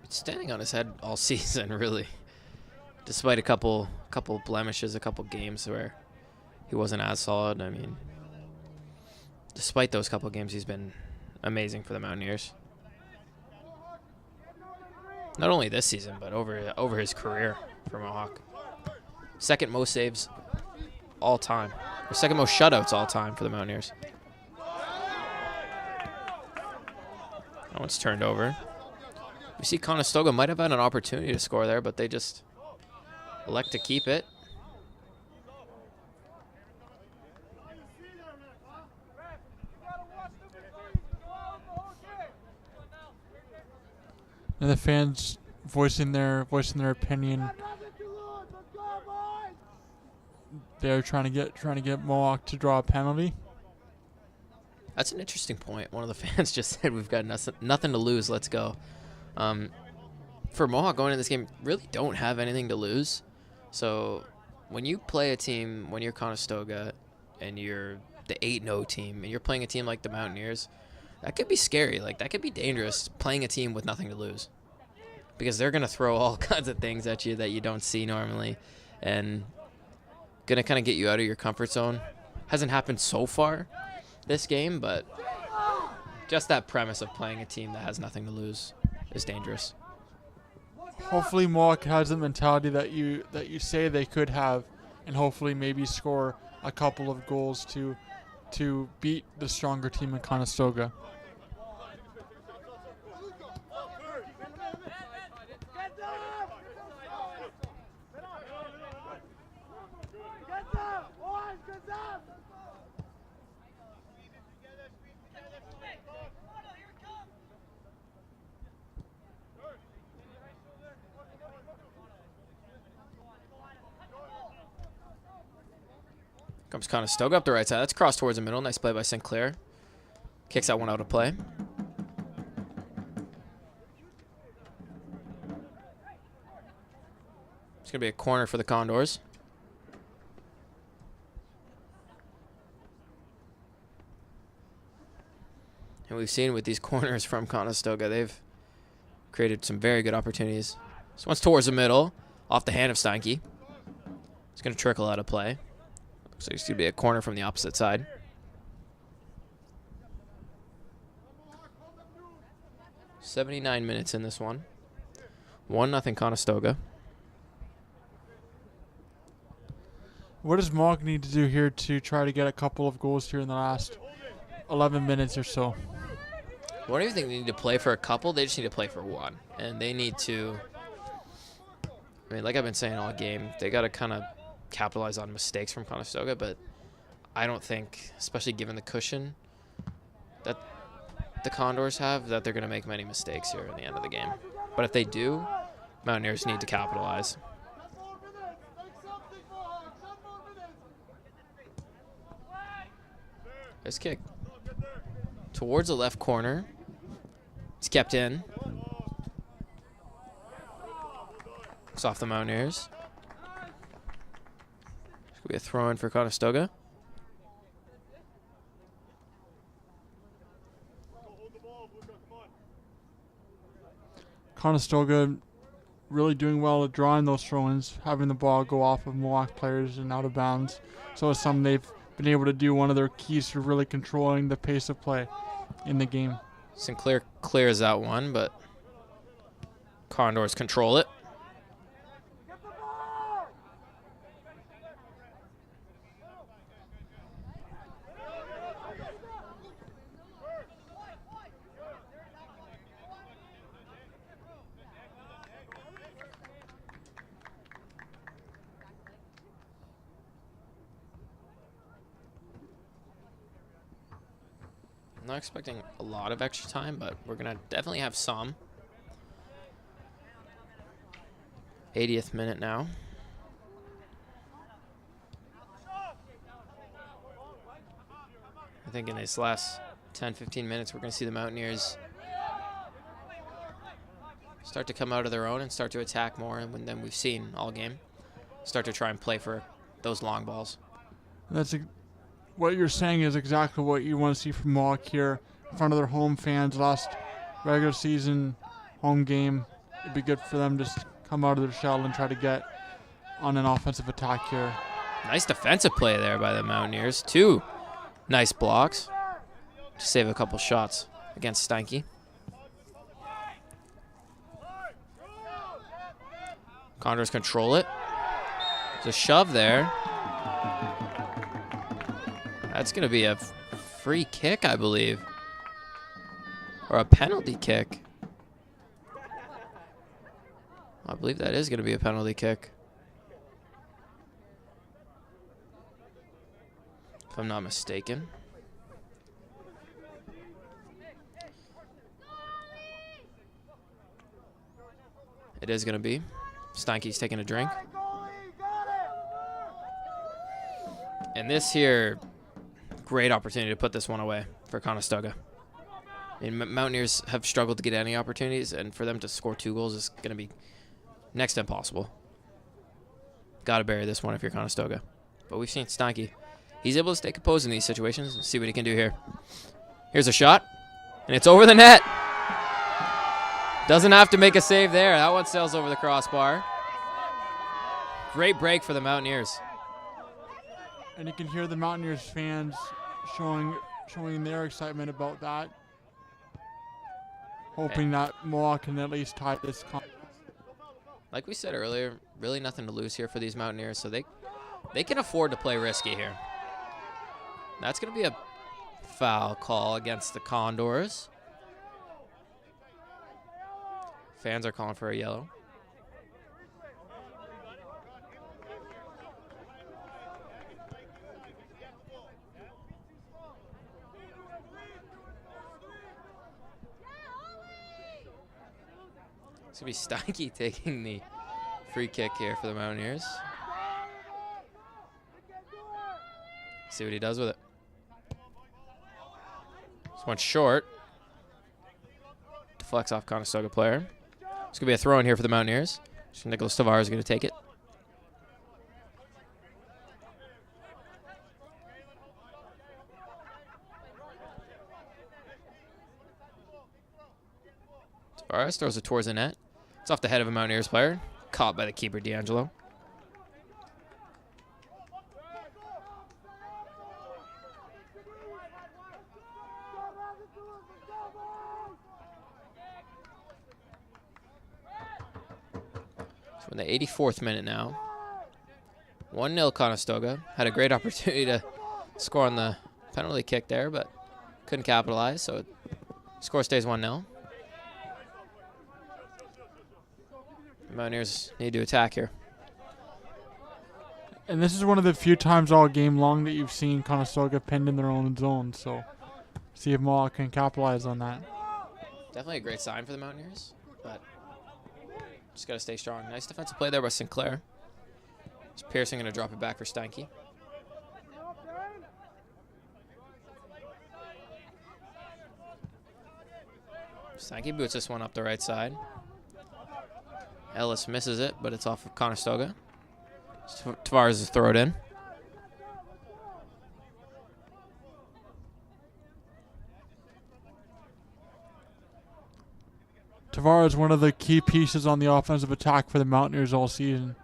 Standing on his head all season, really. Despite a couple blemishes, a couple games where he wasn't as solid. I mean, despite those couple games, he's been amazing for the Mountaineers. Not only this season, but over his career for Mohawk. Second most saves all time. Or second most shutouts all time for the Mountaineers. That one's turned over. We see Conestoga might have had an opportunity to score there, but they just elect to keep it. And the fans voicing their opinion. They're trying to get Mohawk to draw a penalty. That's an interesting point. One of the fans just said, "We've got nothing to lose. Let's go." For Mohawk going into this game, really don't have anything to lose. So when you play a team, when you're Conestoga and you're the 8-0 team, and you're playing a team like the Mountaineers, that could be scary. Like, that could be dangerous, playing a team with nothing to lose. Because they're going to throw all kinds of things at you that you don't see normally. And going to kind of get you out of your comfort zone. Hasn't happened so far this game, but just that premise of playing a team that has nothing to lose is dangerous. Hopefully Mohawk has the mentality that you say they could have, and hopefully maybe score a couple of goals to beat the stronger team in Conestoga. Comes Conestoga up the right side. That's crossed towards the middle. Nice play by Sinclair. Kicks that one out of play. It's going to be a corner for the Condors. And we've seen with these corners from Conestoga, they've created some very good opportunities. This one's towards the middle, off the hand of Steinke. It's going to trickle out of play. So it's going to be a corner from the opposite side. .79 minutes in this one. 1-0 Conestoga. What does Mohawk need to do here to try to get a couple of goals here in the last 11 minutes or so? I don't even think they need to play for a couple. They just need to play for one. And they need to, I mean, like I've been saying all game, they got to kind of capitalize on mistakes from Conestoga, but I don't think, especially given the cushion that the Condors have, that they're going to make many mistakes here in the end of the game. But if they do, Mountaineers need to capitalize. Nice kick. Towards the left corner. It's kept in. It's off the Mountaineers. It's going to be a throw-in for Conestoga. Conestoga really doing well at drawing those throw-ins, having the ball go off of Mohawk players and out of bounds. So it's something they've been able to do, one of their keys to really controlling the pace of play in the game. Sinclair clears that one, but Condors control it. I'm not expecting a lot of extra time, but we're going to definitely have some. 80th minute now. I think in this last 10-15 minutes, we're going to see the Mountaineers start to come out of their own and start to attack more, and than we've seen all game. Start to try and play for those long balls. What you're saying is exactly what you want to see from Mohawk here in front of their home fans. Last regular season home game, it'd be good for them to just come out of their shell and try to get on an offensive attack here. Nice defensive play there by the Mountaineers. 2 nice blocks to save a couple shots against Steinke. Condors control it. There's a shove there. That's going to be a free kick, I believe. Or a penalty kick. I believe that is going to be a penalty kick. If I'm not mistaken. It is going to be. Steinke's taking a drink. And this here, great opportunity to put this one away for Conestoga. I mean, Mountaineers have struggled to get any opportunities, and for them to score 2 goals is going to be next to impossible. Got to bury this one if you're Conestoga. But we've seen Steinke. He's able to stay composed in these situations and see what he can do here. Here's a shot, and it's over the net. Doesn't have to make a save there. That one sails over the crossbar. Great break for the Mountaineers. And you can hear the Mountaineers fans showing their excitement about that. Hoping that Mohawk can at least tie this contest. Like we said earlier, really nothing to lose here for these Mountaineers, so they can afford to play risky here. That's going to be a foul call against the Condors. Fans are calling for a yellow. It's going to be Steinke taking the free kick here for the Mountaineers. See what he does with it. This one's short. Deflects off Conestoga player. It's going to be a throw in here for the Mountaineers. So Nicholas Tavares is going to take it. Tavares throws it towards the net. It's off the head of a Mountaineers player. Caught by the keeper, D'Angelo. So in the 84th minute now. 1-0 Conestoga. Had a great opportunity to score on the penalty kick there, but couldn't capitalize, so score stays 1-0. Mountaineers need to attack here. And this is one of the few times all game long that you've seen Conestoga pinned in their own zone, so see if Mohawk can capitalize on that. Definitely a great sign for the Mountaineers, but just got to stay strong. Nice defensive play there by Sinclair. Is Pearson going to drop it back for Steinke? Steinke boots this one up the right side. Ellis misses it, but it's off of Conestoga. Tavares is thrown in. Tavares, one of the key pieces on the offensive attack for the Mountaineers all season.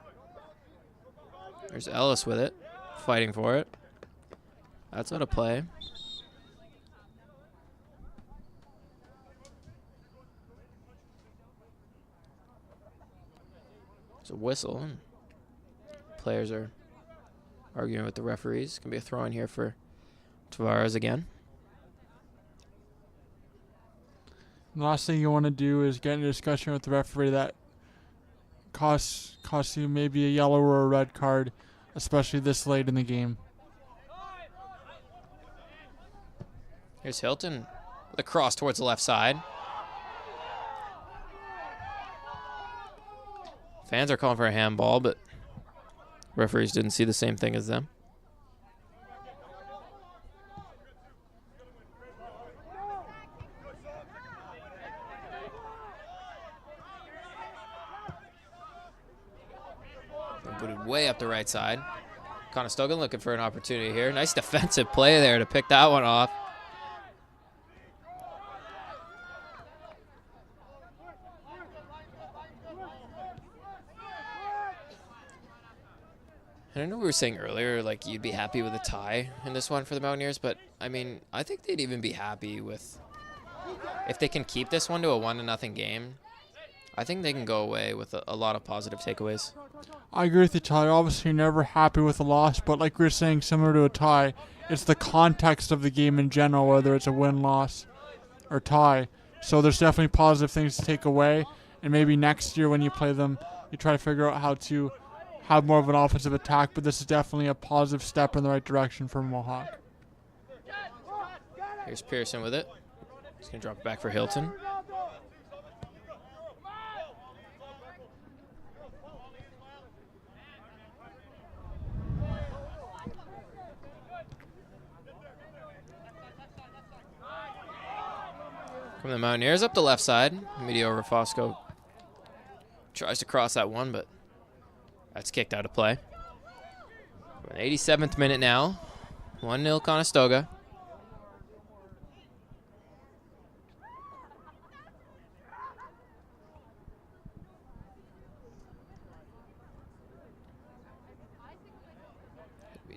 There's Ellis with it, fighting for it. That's out of play. It's a whistle. Players are arguing with the referees. Can be a throw in here for Tavares again. The last thing you want to do is get in a discussion with the referee that costs you maybe a yellow or a red card, especially this late in the game. Here's Hilton with a cross towards the left side. Fans are calling for a handball, but referees didn't see the same thing as them. Booted way up the right side. Conestoga looking for an opportunity here. Nice defensive play there to pick that one off. And I know we were saying earlier, like, you'd be happy with a tie in this one for the Mountaineers, but, I mean, I think they'd even be happy with, if they can keep this one to a 1-0 game, I think they can go away with a lot of positive takeaways. I agree with you, Tyler. Obviously, you're never happy with a loss, but like we were saying, similar to a tie, it's the context of the game in general, whether it's a win, loss, or tie. So there's definitely positive things to take away. And maybe next year when you play them, you try to figure out how to have more of an offensive attack. But this is definitely a positive step in the right direction for Mohawk. Here's Pearson with it. He's going to drop it back for Hilton. From the Mountaineers up the left side. Medio Rafosco tries to cross that one, but that's kicked out of play. We're in the 87th minute now. 1-0 Conestoga.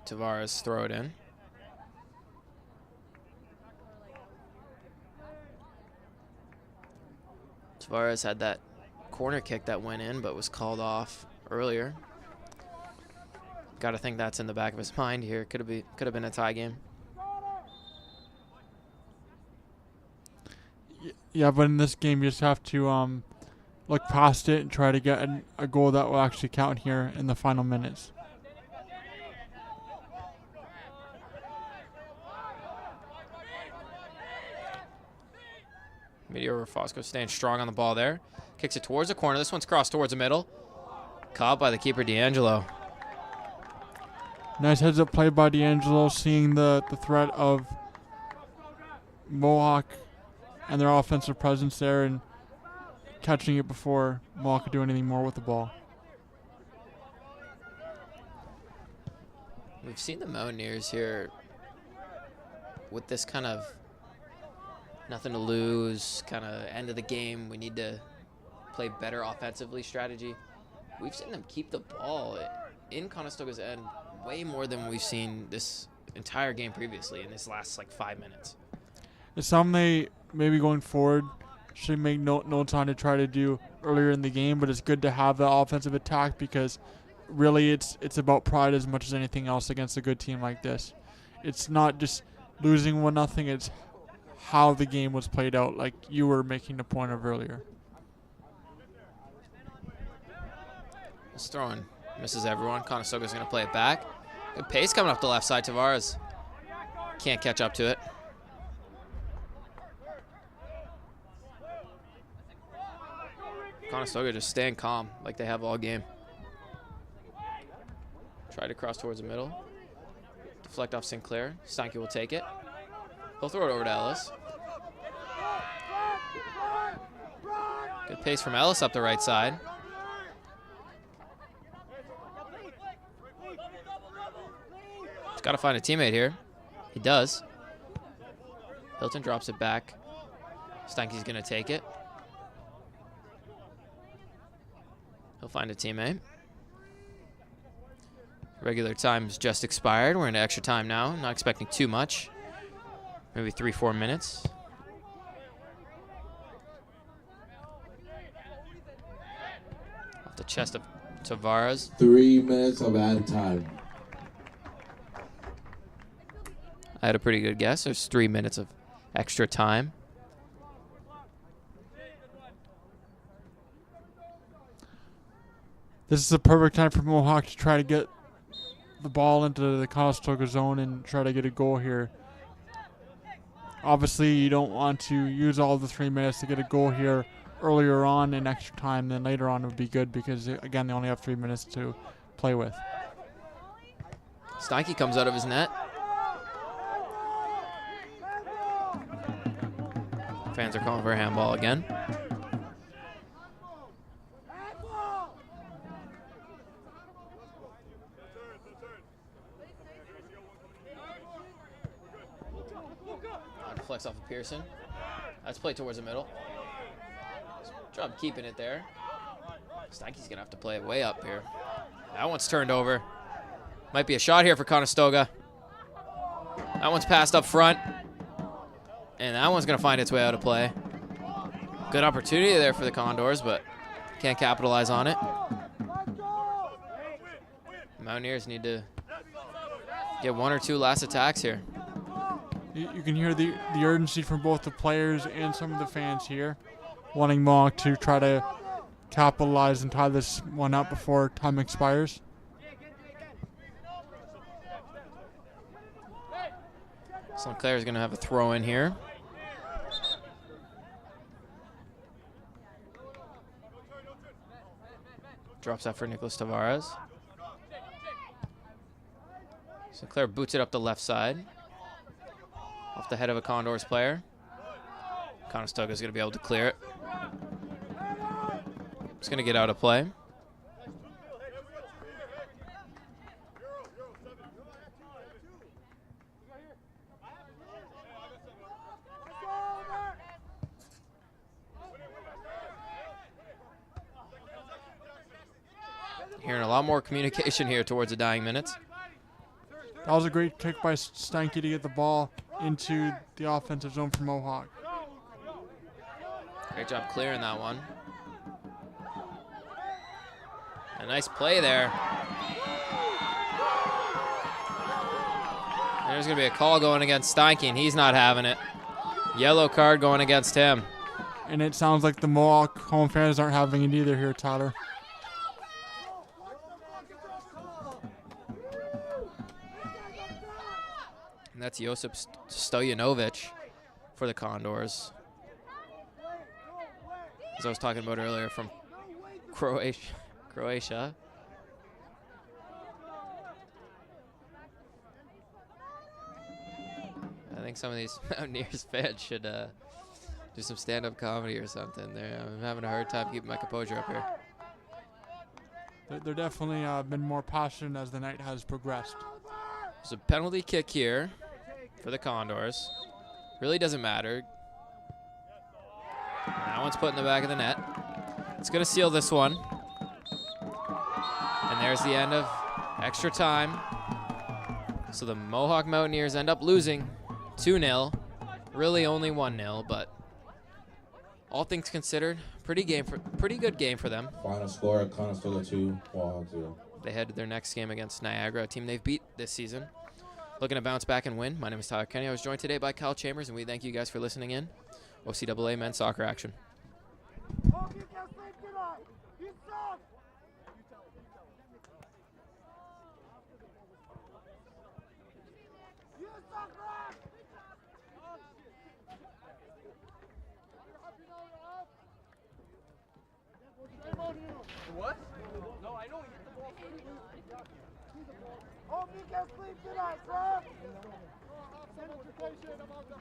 Tavares throw it in. Tavares had that corner kick that went in but was called off earlier. Got to think that's in the back of his mind here. Could have been a tie game. Yeah, but in this game you just have to look past it and try to get a goal that will actually count here in the final minutes. Meteor Rafosco staying strong on the ball there. Kicks it towards the corner. This one's crossed towards the middle. Caught by the keeper, D'Angelo. Nice heads-up play by D'Angelo, seeing the threat of Mohawk and their offensive presence there and catching it before Mohawk could do anything more with the ball. We've seen the Mountaineers here with this kind of nothing to lose, kind of end of the game. We need to play better offensively strategy. We've seen them keep the ball in Conestoga's end way more than we've seen this entire game previously in this last like 5 minutes. It's something they maybe going forward should make notes on to try to do earlier in the game, but it's good to have the offensive attack because really it's about pride as much as anything else against a good team like this. It's not just losing 1-0, it's how the game was played out, like you were making the point of earlier. This throwing misses everyone. Conestoga's going to play it back. Good pace coming up the left side. Tavares can't catch up to it. Conestoga just staying calm like they have all game. Try to cross towards the middle. Deflect off Sinclair. Steinke will take it. He'll throw it over to Ellis. Good pace from Ellis up the right side. He's got to find a teammate here. He does. Hilton drops it back. Steinke's going to take it. He'll find a teammate. Regular time's just expired. We're into extra time now. Not expecting too much. Maybe 3-4 minutes. Off the chest of Tavares. 3 minutes of added time. I had a pretty good guess. There's 3 minutes of extra time. This is a perfect time for Mohawk to try to get the ball into the Conestoga zone and try to get a goal here. Obviously, you don't want to use all the 3 minutes to get a goal here earlier on in extra time. Then later on it would be good because, again, they only have 3 minutes to play with. Steinke comes out of his net. Fans are calling for a handball again. Deflects off of Pearson. That's played towards the middle. Job keeping it there. Steinke's going to have to play it way up here. That one's turned over. Might be a shot here for Conestoga. That one's passed up front. And that one's going to find its way out of play. Good opportunity there for the Condors, but can't capitalize on it. Mountaineers need to get 1 or 2 last attacks here. You can hear the urgency from both the players and some of the fans here, wanting Mohawk to try to capitalize and tie this one up before time expires. St. Clair is going to have a throw in here. Drops that for Nicholas Tavares. St. Clair boots it up the left side. Off the head of a Condors player. Conestoga is going to be able to clear it. It's going to get out of play. Hearing a lot more communication here towards the dying minutes. That was a great kick by Stanky to get the ball into the offensive zone for Mohawk. Great job clearing that one. A nice play there. There's going to be a call going against Steinke, and he's not having it. Yellow card going against him. And it sounds like the Mohawk home fans aren't having it either here, Tyler. And that's Josip Stojanovic for the Condors. As I was talking about earlier, from Croatia. I think some of these Mountaineers fans should do some stand-up comedy or something. I'm having a hard time keeping my composure up here. They're definitely been more passionate as the night has progressed. There's a penalty kick here for the Condors. Really doesn't matter. That one's put in the back of the net. It's going to seal this one. And there's the end of extra time. So the Mohawk Mountaineers end up losing 2-0. Really only 1-0, but all things considered, pretty good game for them. Final score: Conestoga 2, Mohawk 0. They head to their next game against Niagara, a team they've beat this season. Looking to bounce back and win. My name is Tyler Kenny. I was joined today by Kyle Chambers, and we thank you guys for listening in. OCAA men's soccer action. What? No, I know. Hit the ball. Hope you can sleep tonight, bro. Some education about the